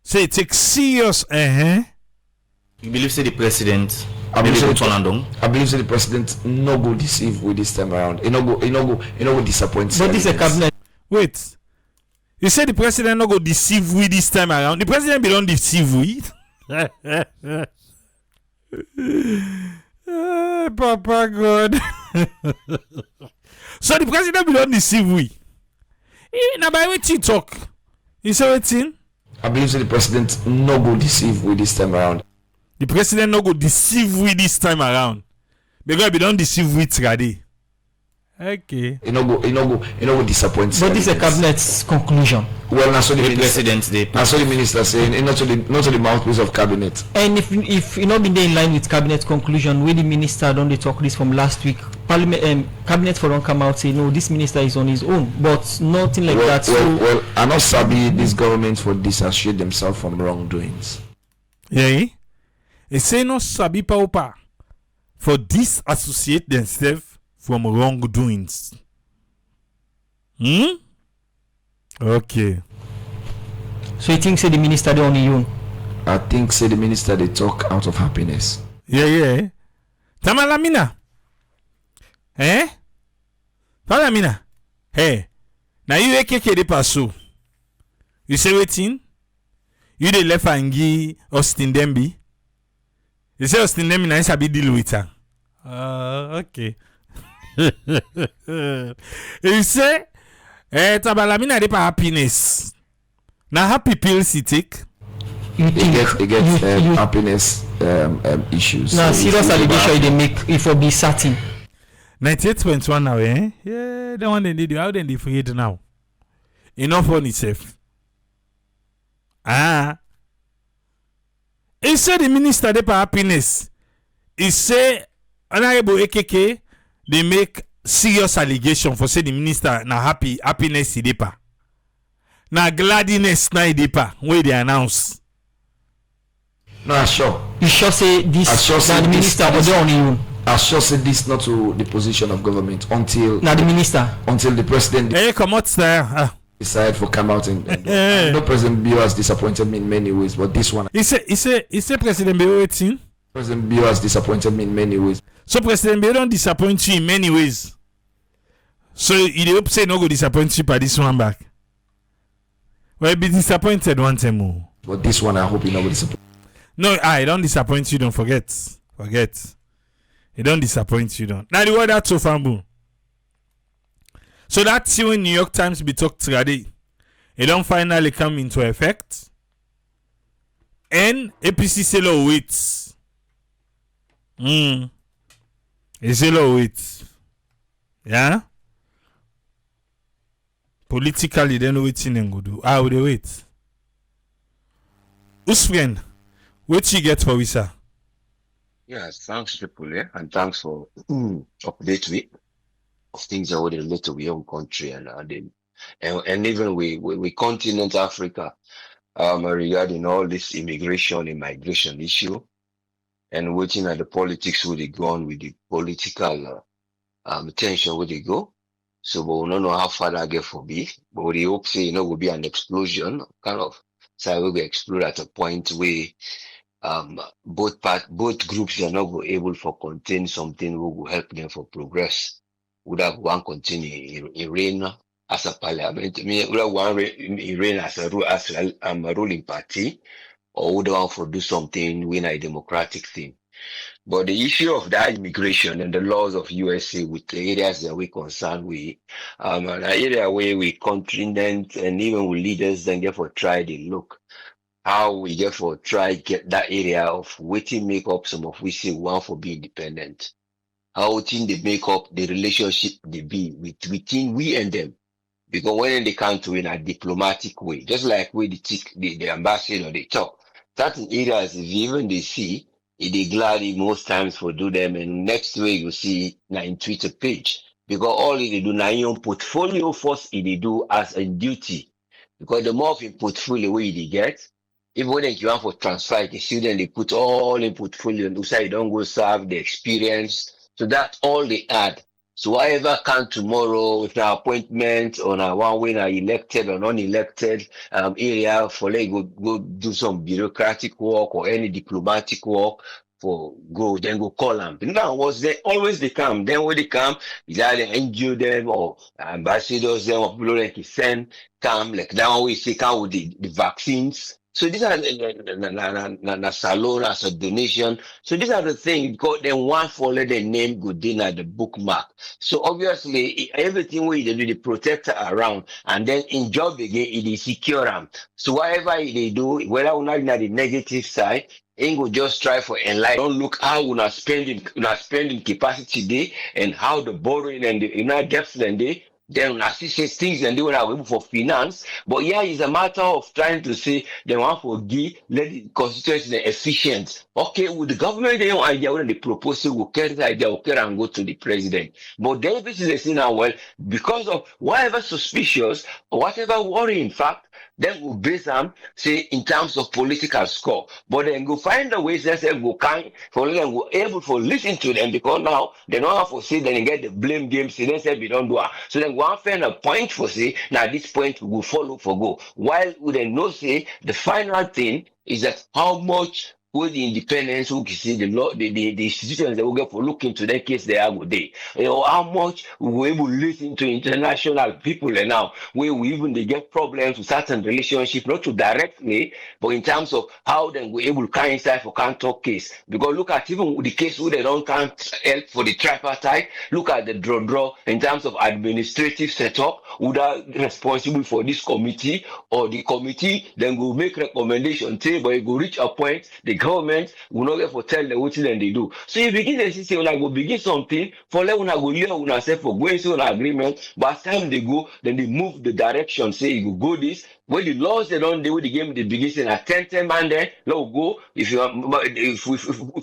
Say it takes serious. You
believe say the president?
I believe say the president no go deceive with this time around. He no go disappoint.
But this is a cabinet.
Wait. You say the president no go deceive with this time around. The president be don't deceive with. Papa God. So the president be don't deceive we. Now by what you talk, you say what thing?
I believe that the president no go deceive with this time around.
The president no go deceive with this time around. Because we don't deceive with Rade. Okay.
He no go disappoint.
But this is a cabinet's conclusion.
Well, that's what the
president
that's what the minister saying, not to the mouthpiece of cabinet.
And if you not been there in line with cabinet conclusion, where the minister don't they talk this from last week, Parliament cabinet for don't come out say no, this minister is on his own, but nothing like that.
Well, I not sabi this government for disassociate themselves from wrongdoings.
Yeah. They say no sabi paupa for disassociate themselves from wrongdoings. Okay.
So you think say the minister they on his own?
I think say the minister they talk out of happiness.
Yeah. Tamalamina. Tamalamina. Hey. Now you ekeke de paso. You say waiting? You the left and give Austin Demby. You say Austin Demby na sabi deal with her. Okay. You say Tabalamina de pa happiness. Now happy pills he take.
He gets happiness issues.
Now serious allegation they make if for be certain.
98.1 now, Yeah, the one they did. How then they afraid now? Enough on itself. He said the minister de pa happiness. He say Honorable AKK they make serious allegation for say the minister na happiness he depa. Na gladness na he depa where they announce.
No, sure.
You sure say this
I sure say
na the
this-
minister or the only you?
I sure say this not to the position of government until
Na the minister.
the president
Hey, come out there.
decide for come out and I know President Bio has disappointed me in many ways, but this one
He say President Bio waiting.
President Bio has disappointed me in many ways.
So President Bio don't disappoint you in many ways. So you dey hope say no go disappoint you by this one back. Well, be disappointed one time more.
But this one I hope he never disappoint.
No, I don't disappoint you. Don't forget. He don't disappoint you. Don't. Now the word that's so fambu. So that's when New York Times be talked today. It don't finally come into effect. And APC say low waits. They say low waits. Yeah. Politically, they know waiting and go do. How they wait? Who's friend? What you get for Wisa?
Yes, thanks, Triple A, and thanks for update we of things that would relate to our own country and even we continent Africa regarding all this immigration and migration issue and waiting at the politics where they go on with the political tension where they go. So but we don't know how far that get for be, but we hope say will be an explosion kind of so we will explode at a point where both groups are not able to contain something who will help them for progress. Would have one continue in reign as a parliament, would have one in reign as a ruling party, or would want to do something win a democratic thing. But the issue of that immigration and the laws of USA with the areas that we concerned with, an area where we continent and even with leaders then therefore try to look how we therefore try get that area of waiting make up some of we say one for be independent. How thing they make up the relationship they be between we and them. Because when they come to in a diplomatic way, just like we the ambassador they talk, certain areas if even they see, they gladly most times for do them and next way you see now in Twitter page. Because all they do now in portfolio first they do as a duty. Because the more of in portfolio way they get, even when you want for transfer, the student they put all in portfolio and say you don't go serve the experience. So that's all they add. So whatever come tomorrow with an appointment on a one way elected or non-elected area for like go do some bureaucratic work or any diplomatic work for then go call them. Now was there always they come. Then when they come, is either NGO them or ambassadors them or people like send come like that one we say come with the vaccines. So these are na salon as a donation. So these are the things because then one follow the name good dinner the bookmark. So obviously everything we do the protector around and then in job again it is secure them. So whatever they do, whether or not the negative side, ain't go just try for enlighten. Don't look how we are spending capacity day and how the borrowing and the debts and they. Then assist things and they will have able for finance. But yeah, it's a matter of trying to say they want for give, let the constituency efficient. Okay, with the government they don't idea when they propose will carry the idea, okay, and go to the president. But David is saying now, well, because of whatever suspicious or whatever worry, in fact, then will base them say in terms of political score. But then go find the ways that say go kind for them go able to listen to them because now they don't have to say then get the blame game, say they say we don't do it. So then go and find a point for say now this point we will follow for go. While we then know say the final thing is that how much with the independence who can see the law, the institutions that will get for look into their case they are good day. You know, how much we will listen to international people and now where we even they get problems with certain relationship, not to directly, but in terms of how then we able to come inside for can't talk case. Because look at even the case where they don't can't help for the tripartite, look at the draw in terms of administrative setup, who are responsible for this committee or the committee then go make recommendation table, but it go reach a point the government will not get for tell them what then they do. So you begin to see when I go begin something for let una go hear una say for going to an agreement, but as time they go, then they move the direction, say you go this. When the laws they don't do with the game the beginning at 10 man there, let go. If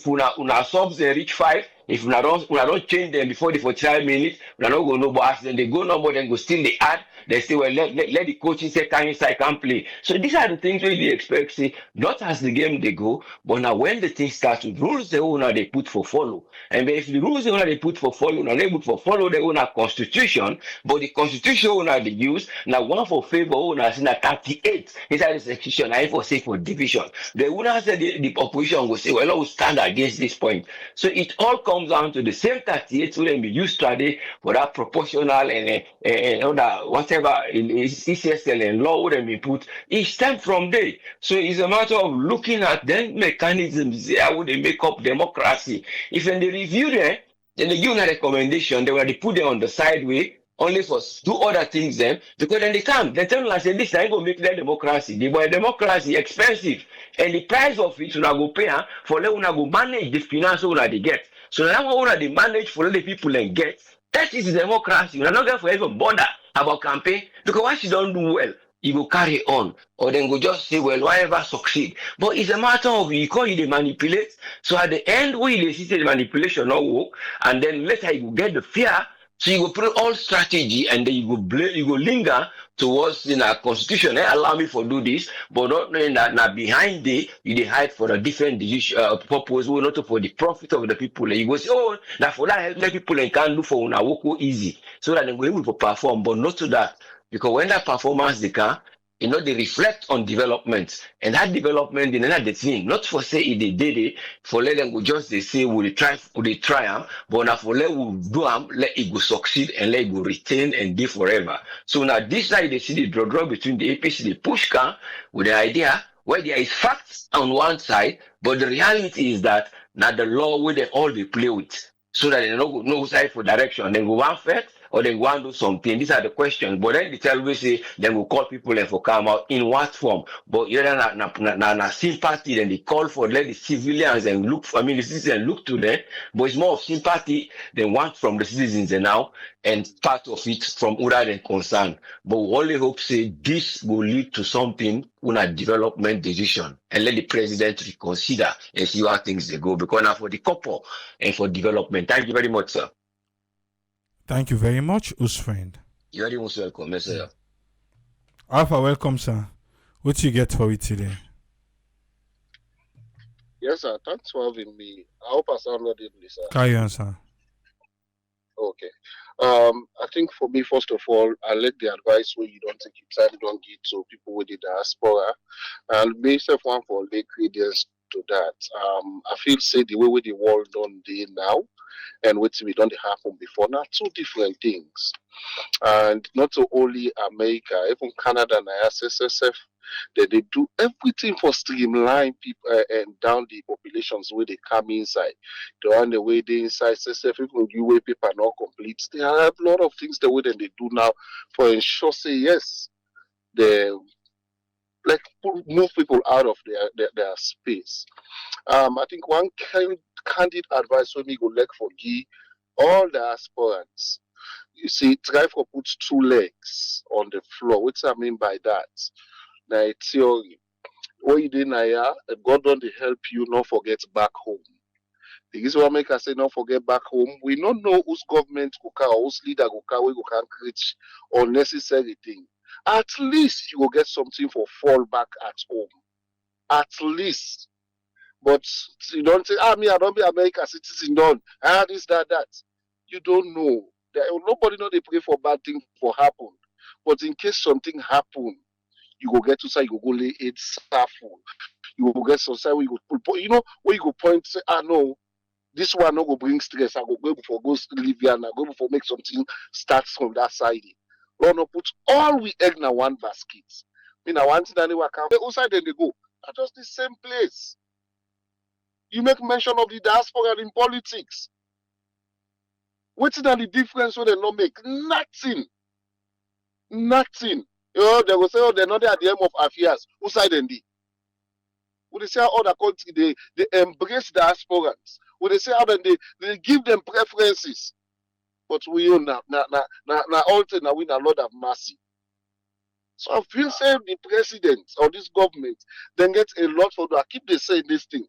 una subs they reach 5, if una don't change them before the 45 minutes, we are not going to know, but as then they go no more, then go still they add, They say, well, let the coaching say can inside can play. So these are the things we really expect, say, not as the game they go, but now when the things start with rules the owner they put for follow. And if the rules the owner they put for follow, now they put for follow the owner constitution, but the constitution owner they use, now one for favor owners in a 38 inside the section, I for say for division. The owner said the opposition will say, well, I will stand against this point. So it all comes down to the same 38 will be used today for that proportional and other whatever in CCSL and law would be put. It stems from there. So it's a matter of looking at then mechanisms there would they make up democracy. If when they review them, then they give a recommendation, they will put them on the sideway only for do other things then because then they come they tell us say this ain't gonna make that democracy. The boy democracy expensive and the price of it una go pay for let una go manage the finance una they get. So now una they manage for the people and get that is democracy. Una not get for even bother about campaign because once you don't do well you go carry on or then go just say well whatever succeed. But it's a matter of you call you they manipulate. So at the end we they see the manipulation not work and then later you get the fear. So you go put all strategy and then you go linger towards in our constitution. Allow me for do this, but not knowing that now behind the you they hide for a different purpose, not for the profit of the people. You go say, oh, now for that help people and can do for una work easy, so that they go able to perform, but not to that because when that performance they can. They reflect on development and that development in another thing. Not for say if they did it, for let them go just they say will they try but now for let will do let it go succeed and let it go retain and be forever. So now this side they see the draw between the APC, the push can with the idea where there is facts on one side, but the reality is that now the law will they all be play with. So that they don't no side for direction. Then go one fact or they want to do something. These are the questions. But then they tell we say then we call people and for come out in what form. But you're na sympathy, then they call for let the civilians and look for the citizens look to them. But it's more of sympathy than want from the citizens and now and part of it from other than concern. But we only hope say this will lead to something on a development decision and let the president reconsider and see how things they go. Because now for the couple and for development. Thank you very much, sir.
Thank you very much, Us friend.
You're very most welcome, yes, sir.
Alpha, welcome, sir. What you get for it today?
Yes, sir. Thanks for having me. I hope I sound audibly, sir.
Carry on, sir.
Okay. I think for me, first of all, I like the advice where you don't take your time, don't get to people with the diaspora, and myself one for the credence to that. I feel say the way with the world done day now and what we don't happen before now, two different things. And not only America, even Canada and SSSF, they do everything for streamline people and down the populations where they come inside. The one the way they inside SSF, even the way people are not complete. They have a lot of things the way that they do now for ensure say yes, they like move people out of their space. I think one candid advice for me go like for give all the aspirants. You see, try for put two legs on the floor. What I mean by that? Now, theory. What you did now, God don't help you not forget back home. The reason why make us say not forget back home, we don't know whose government go car or whose leader go car we go can create unnecessary thing. At least you will get something for fall back at home. At least. But you don't say, I don't be American citizen done. This, that. You don't know. Nobody know they pray for bad things for happen. But in case something happen, you go get to say you go lay it stafful. You go get some side where you go where you go point say, no, this one no go bring stress. I go before go live here and I go before make something start from that side. Lord no put all we egg in one basket. I want thing that they work out. Outside then they go. At just the same place. You make mention of the diaspora in politics. What's the difference when they not make? Nothing. Nothing. They will say, they're not at the end of affairs. Who side and they? Would they say how other countries they embrace diasporans? Would they say how they give them preferences? But we own now all things now we a lot of mercy. So I feel say the president or this government then get a lot for that. I keep saying this thing.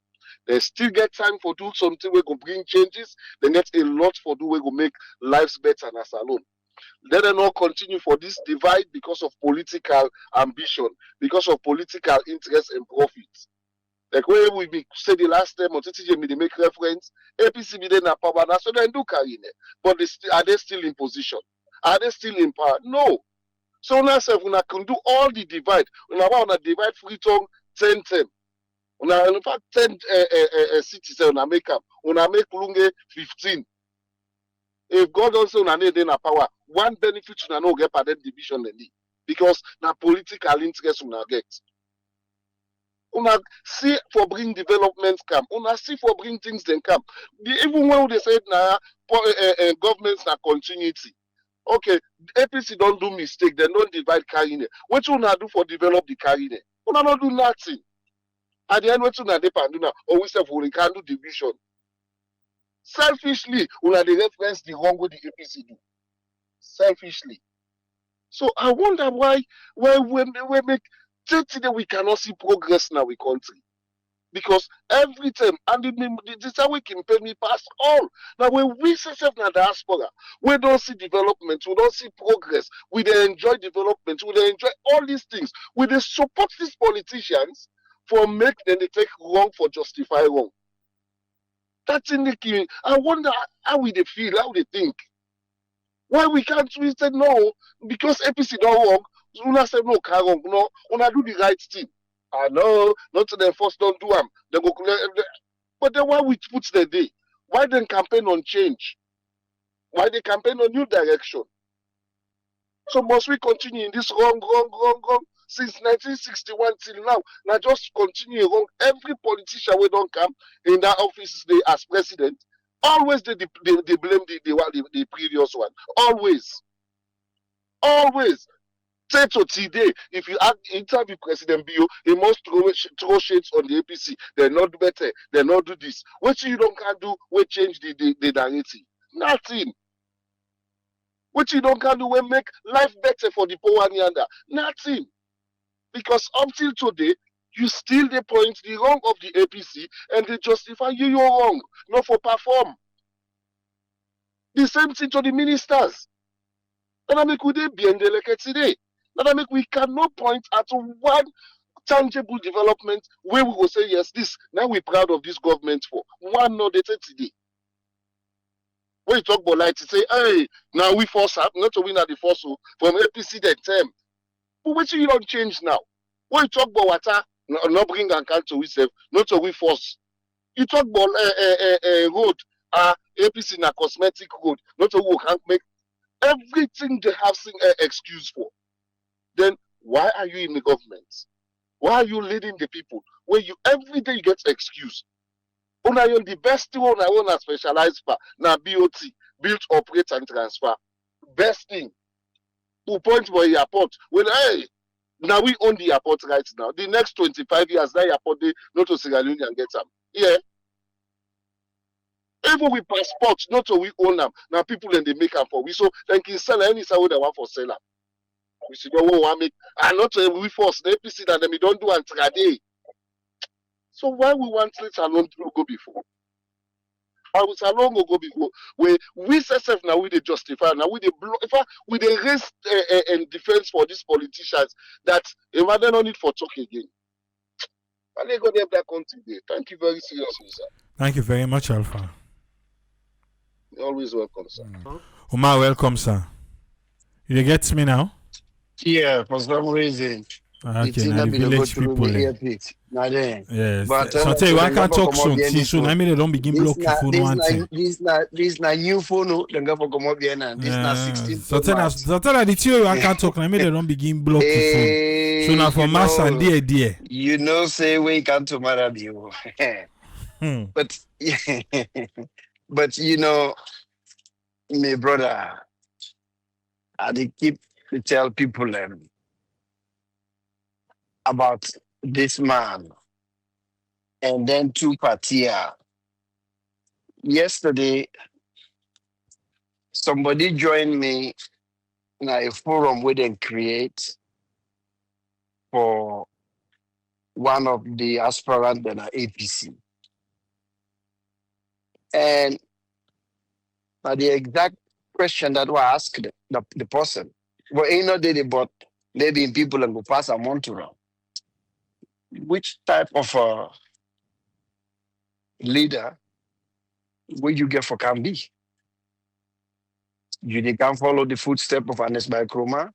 They still get time for do something we go bring changes. They get a lot for do we go make lives better as alone. Let them not continue for this divide because of political ambition, because of political interest and profit. Like where we be say the last time on TTJ me they make reference, APC be there na power, now so they do carry it. But are they still in position? Are they still in power? No. So now say una can do all the divide. Una divide Freetown 10-10. Una in fact 10 cities una make up. Una make Lunge 15. If God also una need na power, one benefit una no get per that division because na political interest una get. Una see for bring development come. Una see for bring things then come. Even when they said na governments na continuity. Okay, APC don't do mistake. They don't divide carrying it. What you una do for develop the carrying it? Una not do nothing. At the end, what you una depend on? Or we say we can do division. Selfishly, una the reference the wrong way the APC do. Selfishly. So I wonder why we make today we cannot see progress in our country. Because every time, and this is we can pay me past all. Now when we say na diaspora, we don't see development, we don't see progress, we dey enjoy development, we dey enjoy all these things. We dey support these politicians for make them they take wrong for justify wrong. That's in the key. I wonder how we they feel, how they think. Why we can't we say no because APC don't wrong. Una say no, wrong, no, una do the right thing. I know, not to them first don't do them. They go, but then why we put the day? Why then campaign on change? Why they campaign on new direction? So must we continue in this wrong since 1961 till now? Now just continue wrong. Every politician we don't come in that office they as president, always they blame the previous one. Always. Say to today, if you interview President Bio, he must throw shades on the APC. They're not better. They're not do this. What you don't can do, we change the narrative. Nothing. What you don't can do, we make life better for the poor and yonder. Nothing. Because up till today, you still they point the wrong of the APC and they justify you're wrong, not for perform. The same thing to the ministers. And I make we be in the today. That make we cannot point at one tangible development where we will say yes, this now we're proud of this government for one not dated today. When you talk about light, you say, hey, now we force up, not to win at the force from APC that term. But what you don't change now? When you talk about water, not bring and count to we save, not to we force. You talk about road, APC na cosmetic road, not to we can't make everything they have seen excuse for. Then why are you in the government? Why are you leading the people? Where you every day you get excuse. Una you the best thing I want to specialize for now BOT, build, operate, and transfer. Best thing. To point for airport. When now we own the airport right now. The next 25 years, that airport they not to Sierra Leone and get them. Yeah. Even with passports, not to we own them. Now people then they make them for we so then can sell any side they want for seller. We see no one make and not we force the APC that them don't do and trade. So why we want let alone to go before? I was alone go before. We say now we they justify now we they in fact we they raise and defense for these politicians that if they don't need for talk again. And they go there that country there. Thank you very seriously, sir.
Thank you very much, Alpha.
You're always welcome, sir.
Umar, welcome, sir. You get me now?
Yeah, for some reason.
Okay, now the village people. Yes.
But
so tell you, I can't talk soon. So I mean, they don't begin block your phone one thing.
This na new phone. Then go for come up here now. This na 16.
So tell the two I can't talk. I mean, they don't begin block your phone. So now for mass and dear.
You know, say we can't tomorrow be. But but you know, my brother, I dey keep to tell people about this man and then two partia. Yesterday, somebody joined me in a forum we didn't create for one of the aspirants in the APC. And the exact question that was asked the person. Well, ain't no day but maybe in people and go pass a month around. Which type of leader will you get for can be? You can follow the footsteps of Ernest Bai Krumah,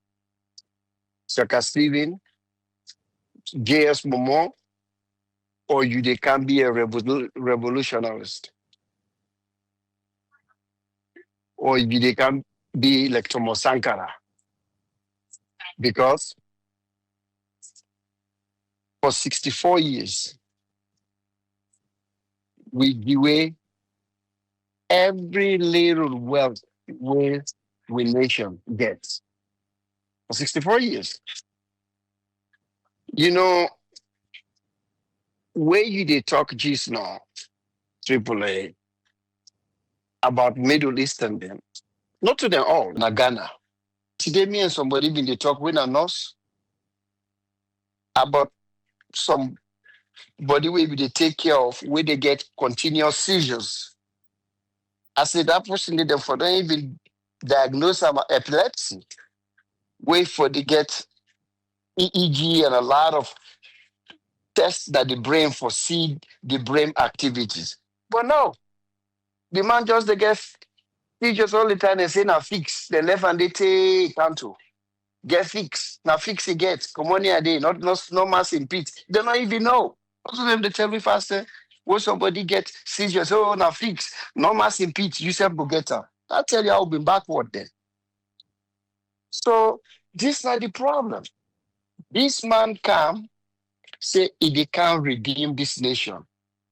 Saka Stephen, J.S. Momo, or they can be a revolutionist, or they can be like Thomas Sankara. Because for 64 years, we give away every little wealth we nation gets. For 64 years. You know, where you they talk just now, AAA, about Middle Eastern them, not to them all, na Ghana. Today, me and somebody been they talk with a nurse about some body where they take care of, where they get continuous seizures. I said that person need them for don't even diagnose some epilepsy. Wait for they get EEG and a lot of tests that the brain foresee the brain activities. But no, the man just they get seizures all the time and say now fix. The left and they take canto. Get fix. Now fix it get. Come on here day, not no mass in pit. They don't even know. Most of them they tell me faster. When somebody get seizures, oh now fix. No mass in pit, you say go get her. I tell you I'll be backward then. So this is not the problem. This man come, say he can't redeem this nation.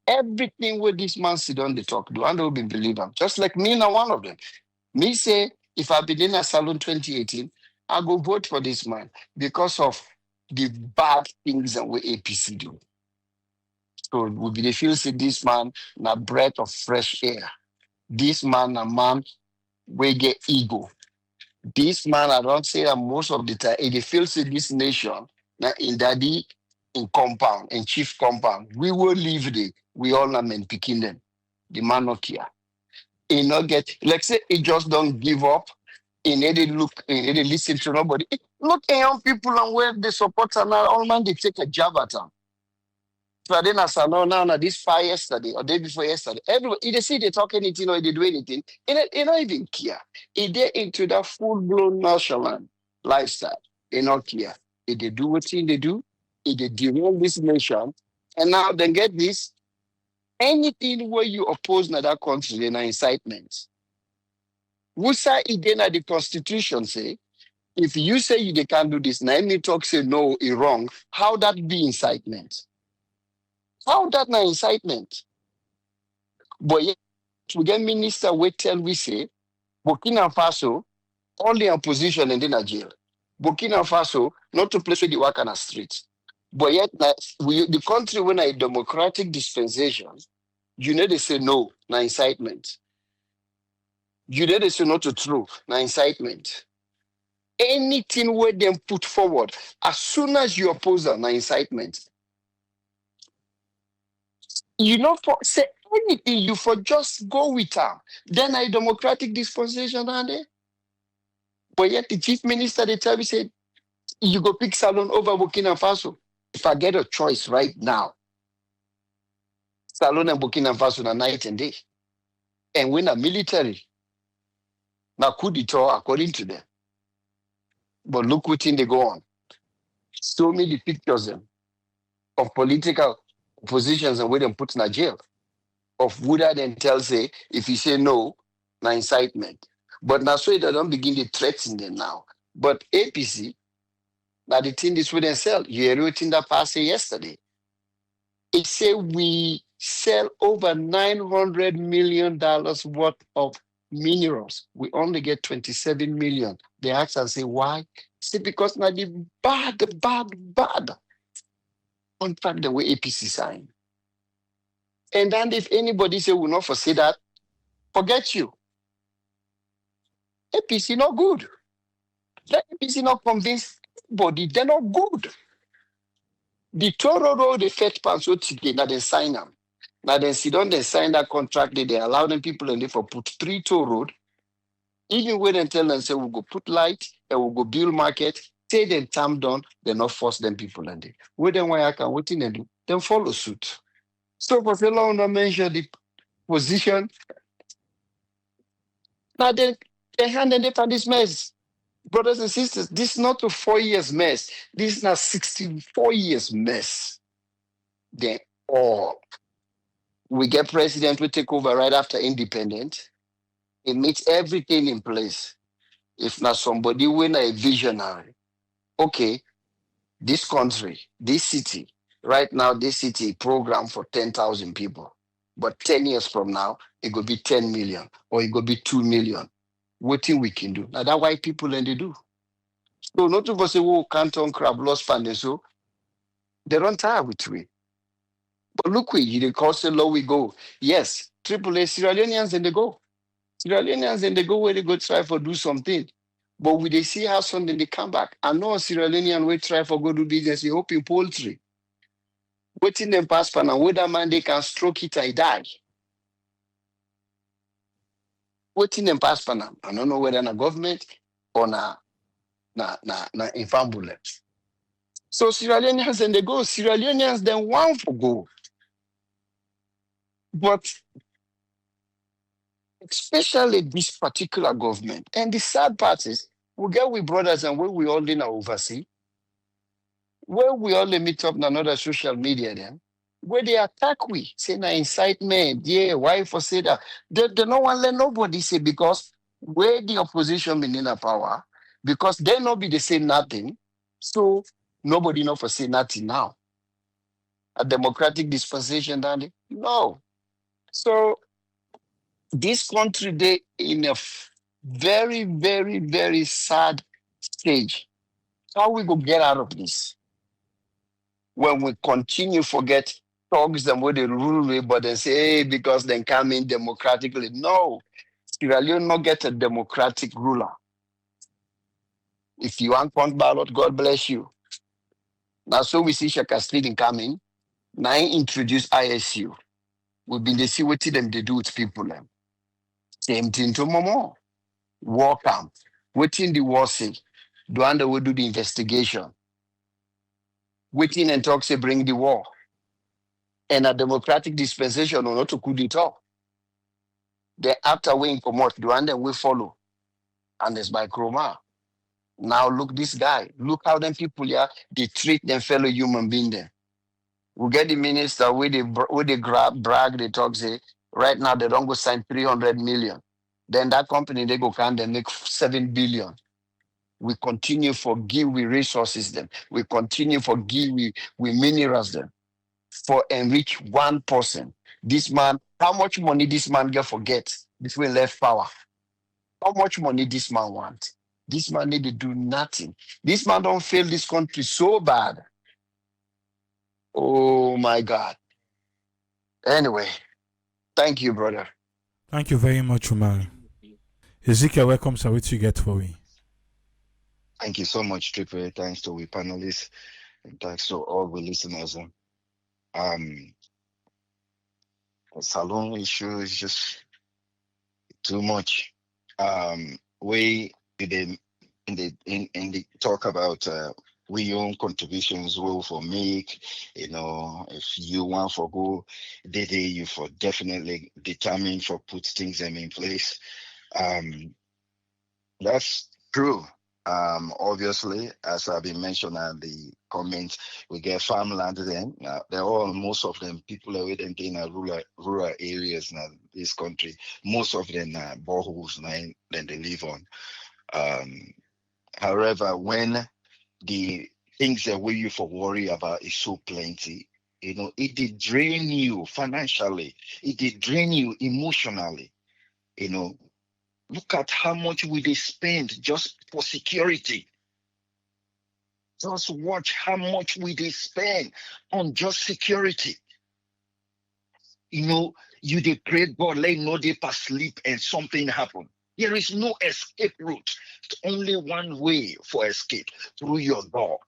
Everything where this man sit on the talk, do and will be believe him. Just like me now one of them. Me say, if I be in a salon 2018, I go vote for this man because of the bad things that we APC do. So we be the feel say this man na breath of fresh air. This man a man we get ego. This man, I don't say that most of the time, if feels in this nation, now in daddy, in compound, in chief compound, we will leave the, we all are men picking them. The man not here. He not get, like say, he just don't give up. He need to look, he need to listen to nobody. Look at young people and where they support and all man, they take a jab at them. So then I said, no, now, this fire yesterday or day before yesterday, everybody, they see they talk anything or they do anything, they don't even care. If they're into that full-blown nonchalant lifestyle, they not care. If they do what they do, if they derail this nation, and now they get this, anything where you oppose na that country, then incitement. Wusa again the Constitution say, if you say they can't do this, now any talk say no, it's wrong, how that be incitement? How that na incitement? But yet, we get minister wait till we say, Burkina Faso, only opposition and then a jail. Burkina Faso, not to place with the work on the street. But yet, the country when a democratic dispensation, you need to say no, na incitement. You need to say no to true, na incitement. Anything where them put forward, as soon as you oppose them, na incitement. You know, for say anything, you for just go with them. Then a democratic dispensation and there. But yet the chief minister, they tell me, say, you go pick Salon over Burkina Faso. If I get a choice right now, Salon and Burkina Faso are night and day. And when a military, now coup d'etat according to them. But look what thing they go on. Show me the pictures them of political positions and where them put in a jail. Of Buddha then tell say, if you say no, na incitement. But now so they don't begin to threaten them now. But APC, now the thing this way they sell. You heard everything that passed yesterday. It say we sell over $900 million worth of minerals. We only get 27 million. They ask and say, why? Say because now the bad. On fact, the way APC sign. And then if anybody say will not foresee that, forget you. APC not good. Let APC not convince anybody, they're not good. The Toro Road, the Fed Pans, now they sign them. Now they sit down, they sign that contract, they allow them people and they for put 3 toll road Even when they tell them say we go put light and we go build market, say them time done, they not force them people and they. Where then why I can what they do? Then follow suit. So for so long, I mention the position. Now they handed it for this mess. Brothers and sisters, this is not a 4 years mess. This is not 64 years mess. Then all we get president, we take over right after independence. It makes everything in place. If not somebody win a visionary, okay, this country, this city, right now, this city program for 10,000 people. But 10 years from now, it could be 10 million or it could be 2 million. What thing we can do? Now that white people and they do. So not to say, oh, Canton crab lost funding. So they don't tire with we. But look, we the cost low we go. Yes, AAA Sierra Leoneans and they go. Sierra Leoneans and they go where they go try for do something. But we they see how soon they come back. I know a Sierra Leonean will try for go do business, he hope in poultry. Waiting them pass pan and whether man they can stroke it I die. Waiting them pass pan. I don't know whether na government or na infambulance. So Sierra Leoneans and they go, Sierra Leoneans then want for go. But especially this particular government. And the sad part is we get with brothers and where we all in our oversee, where we all meet up on another social media then, where they attack we, say na incitement, yeah, why for say that? They don't want to let nobody say because where the opposition been in a power, because they not be they say nothing, so nobody know for say nothing now. A democratic dispensation, Danny? No. So this country they in a very, very, very sad stage. How we go get out of this? When we continue forget thugs and where they rule, but they say, hey, because they come in democratically. No, Sierra Leone not get a democratic ruler. If you want count ballot, God bless you. Now, so we see Shaka Street in coming. Now, I introduce ISU. We've been to see what them they do with people. Same thing to Momo. War camp. Waiting the war say. Do under we do the investigation. Waiting and talk say bring the war. And a democratic dispensation or not to coup d'etat. Then after we promote, do and then we follow. And it's by Chroma. Now look this guy. Look how them people here they treat them fellow human being there. We get the minister where they brag, they talk say right now they don't go sign 300 million. Then that company they go can they make 7 billion. We continue for give we resources them. We continue for give we minerals them for enrich one person. This man, how much money this man get forget before he left power? How much money this man want? This man need to do nothing. This man don't fail this country so bad. Oh my God. Anyway, thank you, brother.
Thank you very much, Umar. Ezekiel, welcome, sir. What you get for me?
Thank you so much, Triple. Thanks to we panelists and thanks to all the listeners. The salon issue is just too much. We in the talk about we own contributions will for make, if you want for go, you for definitely determine for put things them in place. That's true. Obviously, as I've been mentioned in the comments, we get farmland then. They're all most of them people are within rural areas now this country. Most of them are boreholes now then they live on. However, when the things that we you for worry about is so plenty, it did drain you financially, it did drain you emotionally, Look at how much we they spend just for security. Just watch how much we they spend on just security. You they pray God, let no day pass sleep and something happen. There is no escape route. It's only one way for escape through your door.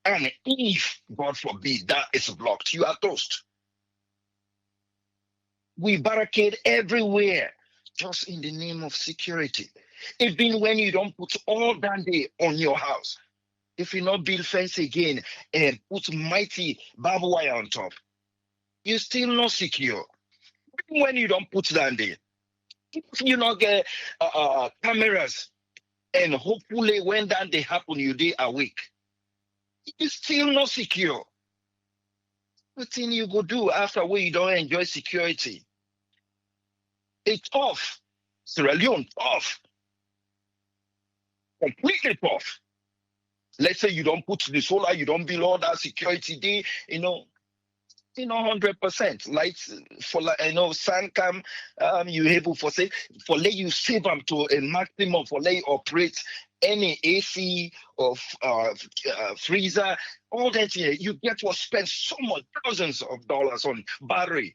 And if, God forbid, that is blocked, you are toast. We barricade everywhere just in the name of security. Even when you don't put all that day on your house, if you not build fence again and put mighty barbed wire on top, you still not secure. Even when you don't put that there, if you not get cameras, and hopefully when that they happen, you day awake, you still not secure. What thing you go do after where you don't enjoy security? It's tough. Sierra Leone, tough. Completely tough. Let's say you don't put the solar, you don't build all that security there, 100%. Lights for sun cam, you able for say for let you save them to a maximum for let you operate any AC or freezer, all that here. You get to spend so much thousands of dollars on batteries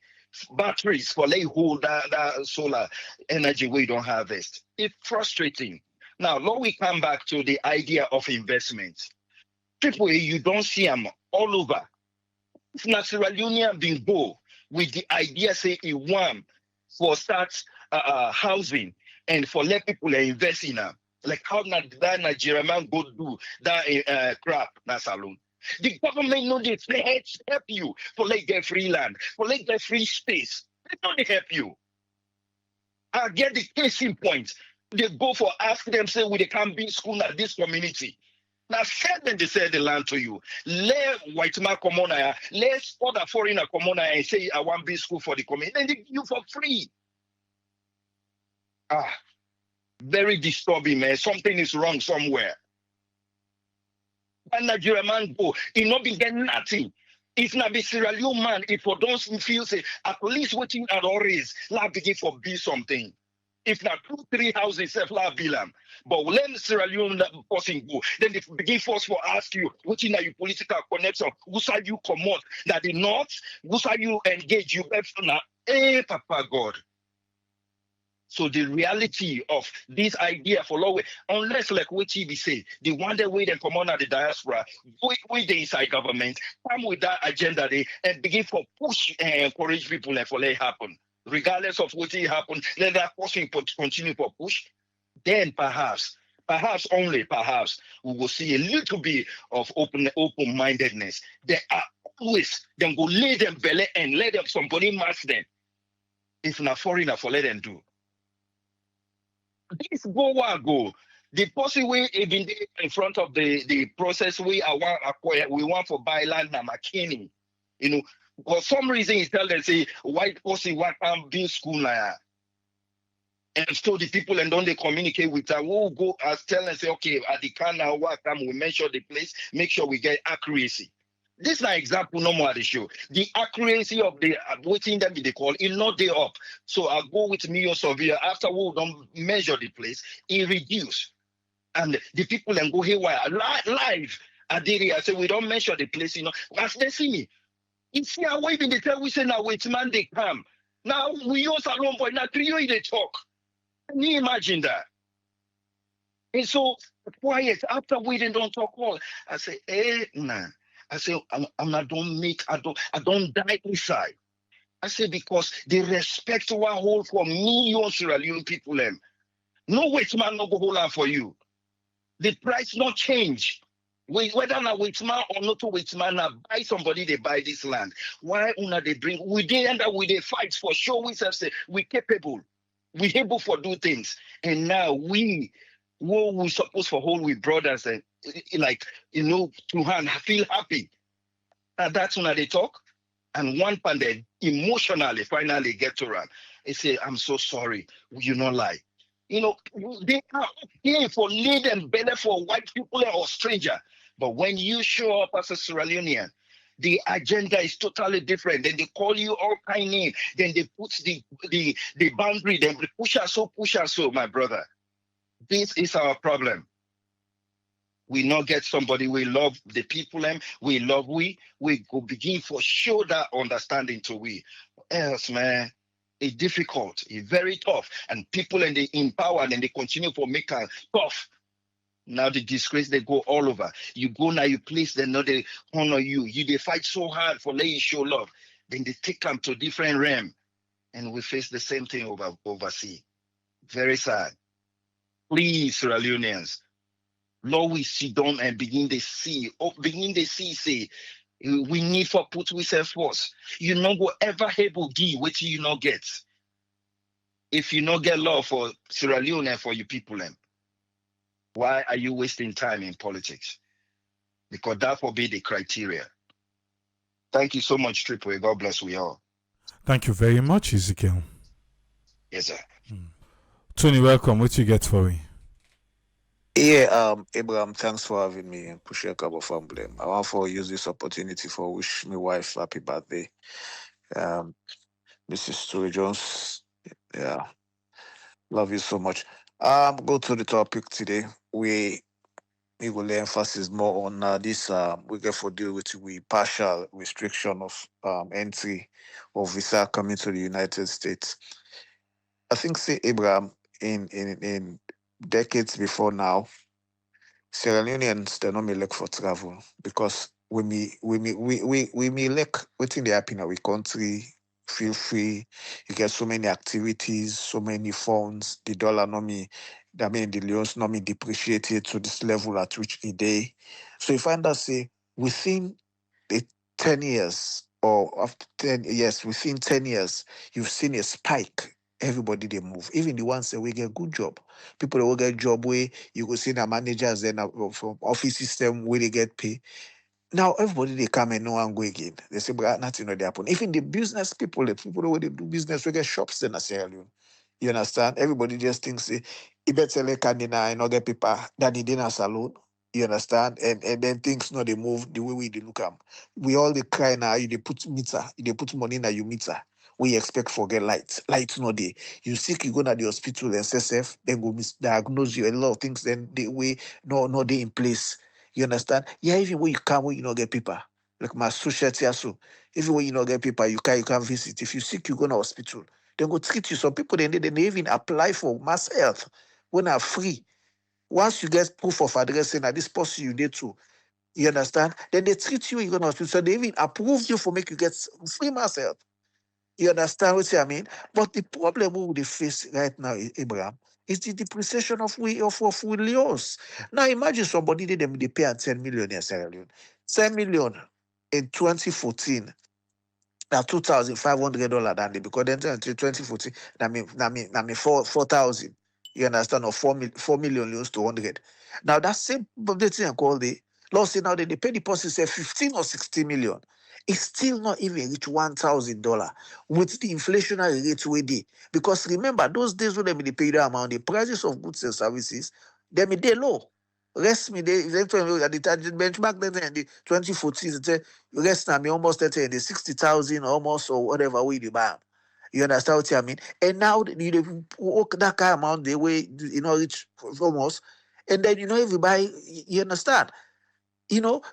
for let you hold that solar energy we don't harvest. It's frustrating. Now, Lord, we come back to the idea of investment. People, you don't see them all over. If Sierra Leone been go with the idea, say, it want for start housing and for let people invest in them, like how that Nigerian man go do that crap, that salon. The government know they help you for let get free land, for let get free space. They know they help you. I get the case in point. They go for ask them, say, we they can't build school at this community. Now, fair then they sell the land to you. Let white man come on here. Let other foreigner come on here and say, I want build school for the community. Then they give you for free. Very disturbing, man. Something is wrong somewhere. When Nigerian man go, he not be getting nothing. If not be Sierra Leone man, if for those who feel say, at least waiting at always, la begin for build something. If not 2-3 houses, self la build them. But when Sierra Leone person go, then they begin first for ask you, which in your political connection, who side you come out? That the north, who side you engage you now? Papa God. So the reality of this idea for law, unless like what TV say, the one that way they come on at the diaspora, with the inside government, come with that agenda they and begin for push and encourage people and for let it happen. Regardless of what it happen, let that person continue for push. Then perhaps only perhaps we will see a little bit of open-mindedness. They are always then go lay them belly and let them somebody mask them. If not foreigner for let them do. This go. The person we even in front of the process we want for buy land na McKinney. For some reason he tell them say white person want to build school now. And so the people and don't they communicate with her. We'll go as tell and say, okay, at the can now what time we measure the place, make sure we get accuracy. This is an example no more at the show. The accuracy of the waiting that they call it not day up. So I'll go with me or surveyor after we don't measure the place, it reduce. And the people then go haywire live. I say we don't measure the place, as they see me. It's here waiting they tell we say now wait man they come. Now we use alone boy now 3 years they talk. Can you imagine that? And so quiet after we don't talk all. I say, nah. I say, I don't die inside. I say, because the respect we hold for millions Sierra Leone people, no wait man no go hold on for you. The price not change. Whether na wait man or not to wait man, now buy somebody they buy this land. Why una they bring? We did end up with a fight for sure. We say we capable, we able for do things, and now we supposed for hold with brothers and to hand feel happy. And that's when they talk. And one pandemic emotionally finally get to run. They say, I'm so sorry. You not lie. They are okay for lead and better for white people or stranger. But when you show up as a Sierra Leonean, the agenda is totally different. Then they call you all kind of name. Then they put the boundary. Then they push us so, my brother. This is our problem. We not get somebody we love the people we love we go begin for sure that understanding to we. Else, man, it's difficult, it's very tough. And people and they empower and they continue for make it tough. Now the disgrace they go all over. You go now, you place them, now they honor you. They fight so hard for letting you show love. Then they take them to different realm. And we face the same thing overseas. Very sad. Please, Sierra Leoneans, Lord, we sit down and begin to see, say, we need for put we self first. You know, whatever able give, what you not get. If you not get love for Sierra Leone and for your people, why are you wasting time in politics? Because that will be the criteria. Thank you so much, Triple. God bless we all.
Thank you very much, Ezekiel.
Yes, sir.
Tony, welcome. What you get for me?
Yeah, Abraham, thanks for having me and push your couple family. I want to use this opportunity for wish my wife happy birthday. Um, Mrs. Story Jones. Yeah, love you so much. Go to the topic today. We will lay emphasis more on this we get for deal with partial restriction of entry of visa coming to the United States. I think say Abraham in decades before now, Sierra Leoneans they not may look for travel because we may look waiting they happen in our country, feel free. You get so many activities, so many funds, the dollar no me I mean the leons no me depreciated to this level at which a day. So you find that say within the 10 years or after 10 years, within 10 years, you've seen a spike. Everybody they move. Even the ones that we get good job. People that will get job where you go see the managers then from office system where they get pay. Now everybody they come and no one go again. They say, but nothing will happen. Even the business people, the people who they do business, we get shops in Sierra Leone. You understand? Everybody just thinks say, it better like canina and other people than in dinner salon. You understand? And then things no they move the way we they look at. We all they cry now, you they put meter, you they put money in your meter. We expect forget light. Light no day. You sick, you go to the hospital and SSF, then go misdiagnose you a lot of things, then they way no they in place. You understand? Yeah, even when you come, when you not get paper. Like my society also. Even when you not get paper, you can't visit. If you sick, you go to hospital. They go treat you. Some people they even apply for mass health when are free. Once you get proof of address saying that this person you need to, you understand? Then they treat you, you go to hospital. So they even approve you for make you get free mass health. You understand what I mean? But the problem we will face right now, Abraham, is the depreciation of Leos. Now imagine somebody they pay at 10 million in Sierra Leone. 10 million in 2014. Now $2,500 than they because then until 2014, I mean 4,000. You understand? Or 4 million Leones to 100. Now that same thing I call the law say now they pay the person say 15 or 60 million. It's still not even reach $1,000 with the inflationary rate where they because remember those days when they pay that amount, the prices of goods and services, they low. Rest me, they told me at the benchmark then in the 2014, they say, rest now me almost in the 60,000 almost or whatever way you buy. You understand what I mean? And now you work that kind of amount the way reach almost, and then everybody you understand.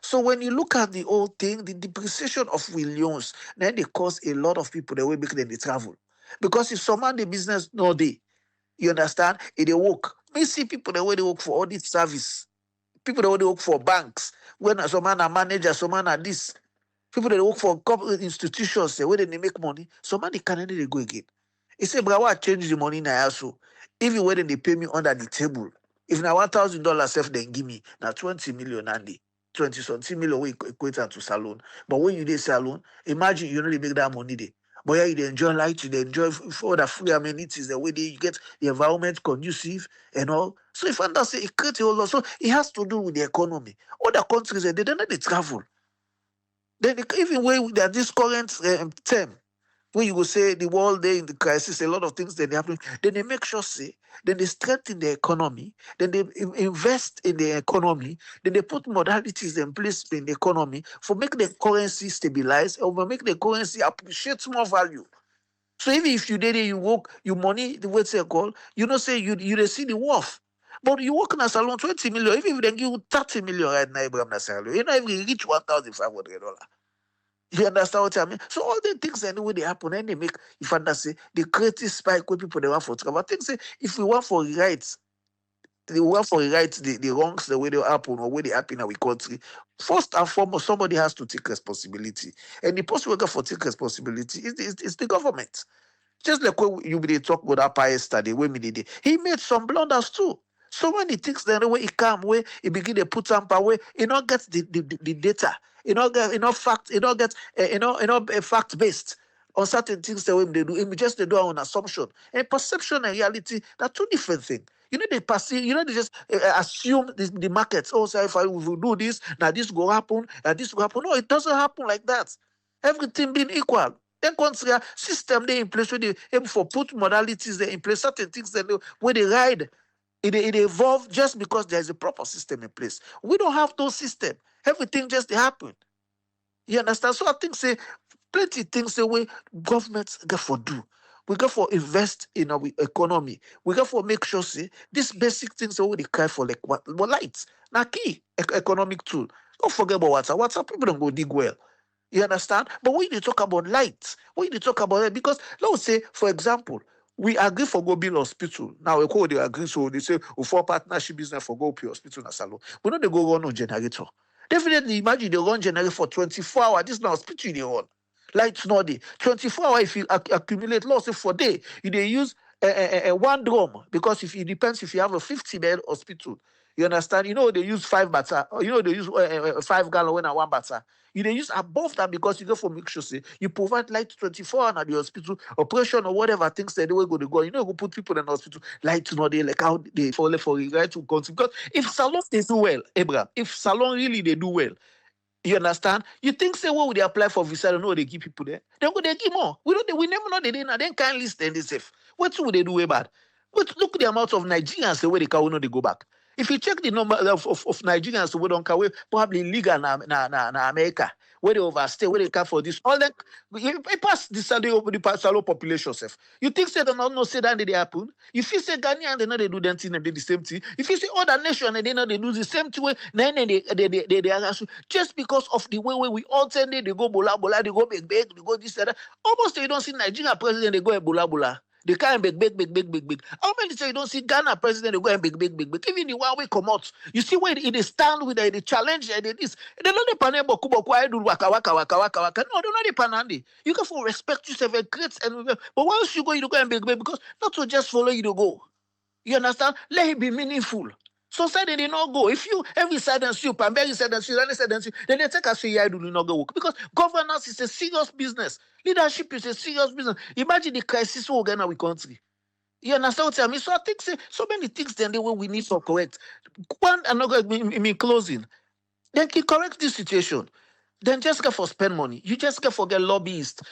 So when you look at the whole thing, the depreciation of Williams, then they cause a lot of people the way make them they travel. Because if someone the business no day, you understand, it they work. Me see people the way they work for audit service. People that work for banks, when some man are manager, some man are this. People that work for corporate institutions, where they make money, some man they can they go again. He say, bro, I change the money now also. Even when they pay me under the table, if now $1,000 self then give me now 20 million and 20 something million we equate to salon. But when you do salon, imagine you only make that money there. But yeah, you dey enjoy light, you dey enjoy all the free amenities, the way you get the environment conducive and all. So if I say it creates a whole lot, so it has to do with the economy. Other countries they don't they travel. Then even when that this current term, when you go say the world they in the crisis, a lot of things that they happen, then they make sure say, then they strengthen the economy, then they invest in the economy, then they put modalities in place in the economy for make the currency stabilize or make the currency appreciate more value. So even if you did it, you work, you money, the way they call, say you they see the worth. But you work in a salon 20 million, even if they give you 30 million right now, Abraham Nasalo, you know, even reach $1,500. You understand what I mean? So all the things anyway they happen and they make if I say the creative spike when people they want for travel. I think say if we want for rights, they want for rights the wrongs the way they happen or way they happen in our country. First and foremost, somebody has to take responsibility. And the person who for take responsibility is the government. Just like when you be talk about that yesterday, when me did he made some blunders too. So when he thinks the way he come, where he begin to put some power, he not get the data, he not get fact, he not get fact based on certain things the way they do. He just they do on assumption and perception and reality. They're two different things. You know they perceive. You know they just assume the markets. Oh, so if I will do this, now this will happen, and this will happen. No, it doesn't happen like that. Everything being equal. Then consider system they in place where they aim for put modalities they in place, certain things that where they ride. It evolved just because there's a proper system in place. We don't have those system. Everything just they happen. You understand? So I think say plenty things the way governments get for do. We got for invest in our economy. We got for make sure say these basic things that we they cry for like what lights. Now key economic tool. Don't forget about water. Water people don't go dig well. You understand? But when you talk about lights, when you talk about it, because let's say, for example, we agree for go build hospital. Now we call they agree, so they say for partnership business for go pay hospital na salon. We know they go run on generator. Definitely imagine they run generator for 24 hours. This now hospital they run. Lights not day. 24 hours if you accumulate loss for day, you they use one drum because if it depends if you have a 50-bed hospital. You understand? You know they use 5 batter, or you know they use 5 gallon when I 1 batter. You they use above that because you go for make sure say you provide light 24 hours at the hospital, operation or whatever things that they will go to go. You know, go put people in the hospital, light not they like how they fall for it, right to continue. Because if salon they do well, Abraham, if salon really they do well, you understand? You think say what would they apply for visa? No, they give people there. Then go they give more. We never know they didn't. Then can't list and they safe. What would they do way bad? But look at the amount of Nigerians the way they can know they go back. If you check the number of Nigerians who don't come, probably legal na America, where they overstay, where they come for this, all that it pass the salo population self. You think say they don't know say that they happen? If you say Ghanaian, they know they do that thing and they the same thing. If you say other nation and they know they do the same thing, then they are just because of the way we alternate, they go bola, they go big, they go this and that. Almost you don't see Nigeria president, they go bola. They can't big. How many say you don't see Ghana president they go and big. Even the one way come out, you see where they stand with the challenge and this. They don't depend on Kubo do waka. No, they're not dependent. You can for respect yourself and create and but once you go and big because not to just follow you to go. You understand? Let it be meaningful. So say they did not go. If you every side and you, Pamberi side and you, then they take us say yeah, do not go work. Because governance is a serious business. Leadership is a serious business. Imagine the crisis we're going to our country. You understand what I mean? So I think say, so many things then the way we need to correct. One another me closing. Then can correct this situation. Then just get for spend money. You just get for get lobbyists.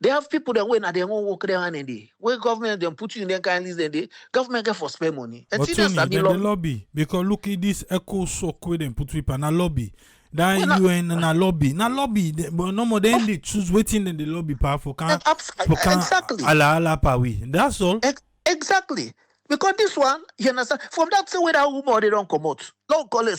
They have people that when they won't work there and day. Where government then put you in their kind list, then they government get for spend money. And
But
see
Tony,
that's
then the lobby because look at this echo sock where they put people na lobby. That
Well,
UN na lobby, but no more than they choose waiting in the lobby for can
exactly.
ala pawi. That's all.
Exactly. Because this one, you understand, from that thing where that woman they don't come out. Don't call it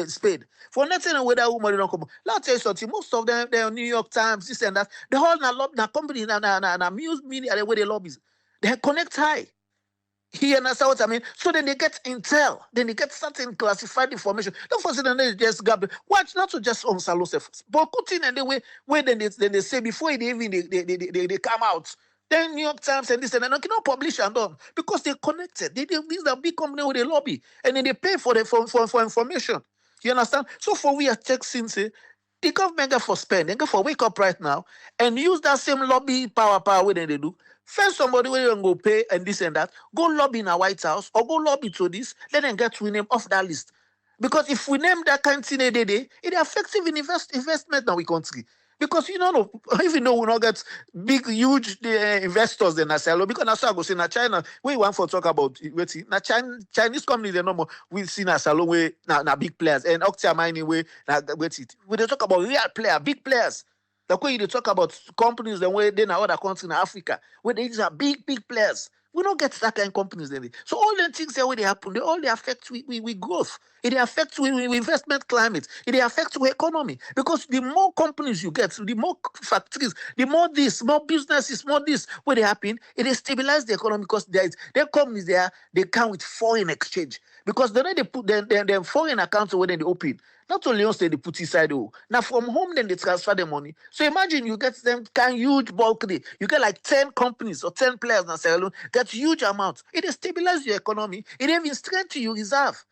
spade. From that thing where that woman they don't come out. Let's tell you something, most of them, they're New York Times, this and that. The whole na company, na news media, where they lobbies. They connect high. You understand what I mean? So then they get intel, then they get certain classified information. Don't forget that they just grab it. Watch not to just on Salo but put in and the way where then they say before they even they come out. Then New York Times and this and that, they cannot publish and done because they're connected. These are big companies with a lobby, and then they pay for information. You understand? So for we are checking, say the government get for spend, they get for wake up right now and use that same lobby power way they do. First, somebody will go pay and this and that, go lobby in a White House or go lobby to this, let them get we name off that list. Because if we name that kind of thing it affects even investment in our country. Because you know, even though we not get big, huge investors in Asalo, because that's why I go say na China. We want to talk about wait, na Chinese companies they no more. We see Asalo way na big players and Octa mining way na wait it. We they talk about real players, big players. The way they talk about companies the way they in other countries in Africa, where these are big players. We don't get that kind of companies then. So all the things that when they happen, they affect we growth. It affects we investment climate. It affects we economy. Because the more companies you get, the more factories, the more this, more businesses, more this, where they happen, it stabilizes the economy because their companies there, they come with foreign exchange. Because the way they put their foreign accounts when they open, not only once they put inside, now from home then they transfer the money. So imagine you get them kind huge bulk day. You get like 10 companies or 10 players and say, get huge amount. It dey stabilize your economy. It even strengthen your reserve.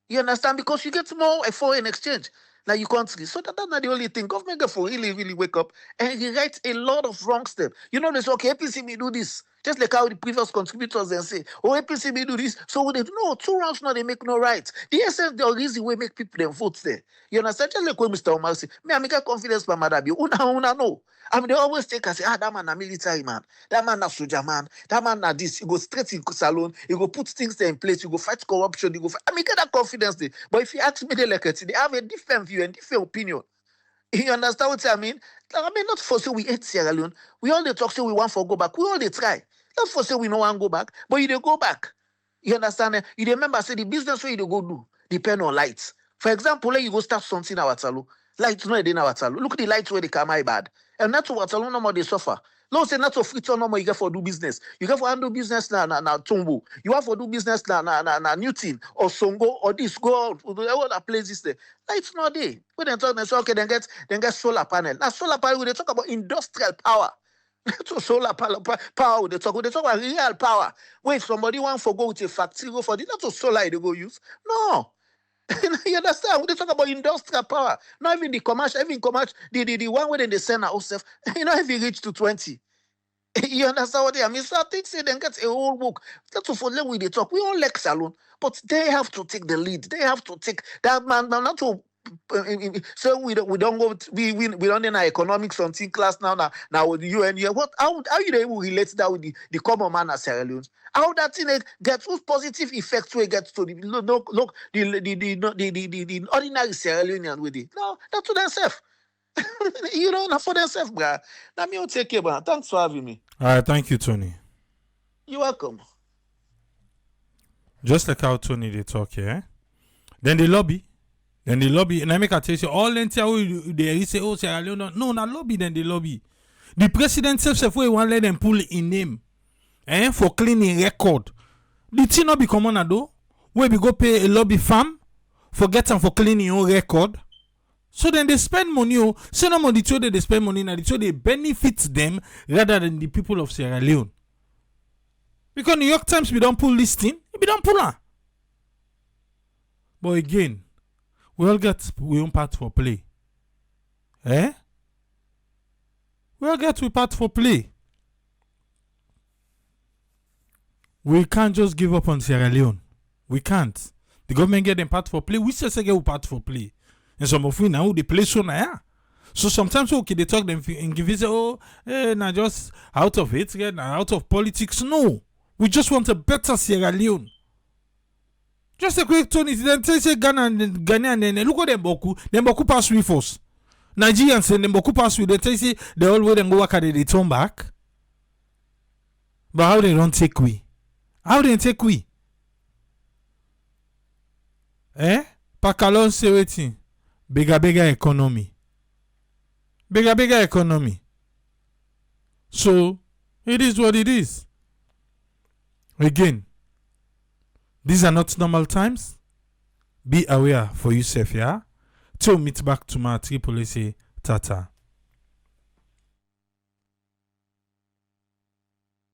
You understand? Because you get more foreign exchange like your country. So that's not the only thing. Government get for really, really wake up and rewrite a lot of wrong steps. You know, they say, okay, APC may do this. Just like how the previous contributors then say, oh, APC may do this. So they no, 2 rounds now they make no right. The essence, the reason we make people them vote there. You understand? Just like when Mr. Omar say, me, I make a confidence by Madabi. Una no. I mean, they always take and say, that man a military man. That man a soldier man. That man a this. You go straight in salon. You go put things there in place. You go fight corruption. You go fight. I mean, get that confidence there. But if you ask me, they have a different view and different opinion. You understand what I mean? I mean, not for say we hate Sierra Leone. We all they talk say we want for go back. We all they try. Not for say we no want go back, but you they go back. You understand? You remember say the business where you dey go do depend on lights. For example, like you go start something in Awatalo. Lights no dey in Awatalo. Look at the lights where they come bad. And not to Awatalo no more they suffer. No say not to free no more you get for do business. You get for handle business na Tumbo. You have for do business na Newton or Songo or this go out all the places there. Lights not there. When they talk, they say okay, then get solar panel. Now solar panel they talk about industrial power. To solar power they talk about real power. When somebody want for go with a factory go for this, not to solar they go use. No. You understand? When they talk about industrial power, not even the commercial, the one where they send ourselves, you know, if you reach to 20. You understand what I mean? So I think say then get a whole book. That's for them with the talk. We all like salon, but they have to take the lead. They have to take that man not to so we don't go we don't in our economic something class now with the UN here. What how you able to relate that with the common man as Sierra Leone? How that thing gets whose positive effects we get to the the ordinary Sierra Leonean with it? No, that's to themselves. You know, not for themselves, bruh. Now me will take care, man. Thanks for having me.
All right, thank you, Tony.
You're welcome.
Just like how Tony they talk here, then the lobby, and I make a tell you all they say, oh, Sierra Leone, no, not lobby, then the lobby. The president self we want let them pull in name, for cleaning record. The thing not be common though. Where we go pay a lobby farm, forget them for cleaning your record. So then they spend money. So no more the two they spend money now. The two they benefit them rather than the people of Sierra Leone. Because New York Times we don't pull this thing, we don't pull her. But again, we all get we own part for play. We all get we part for play. We can't just give up on Sierra Leone. We can't. The government get them part for play. We still say get part for play. And some of we now they play so now. So sometimes okay they talk them and give you say now just out of it, out of politics. No. We just want a better Sierra Leone. Just a quick Tony, then say Ghana and then look at them boku pass with us. Nigerians and them boku pass with they say they all way them go work at they turn back. But how they don't take we? How they take we? Pakalon say waiting. Bigger economy. Bigger economy. So it is what it is. Again, these are not normal times. Be aware for yourself, yeah? Till meet back to my Triple say tata.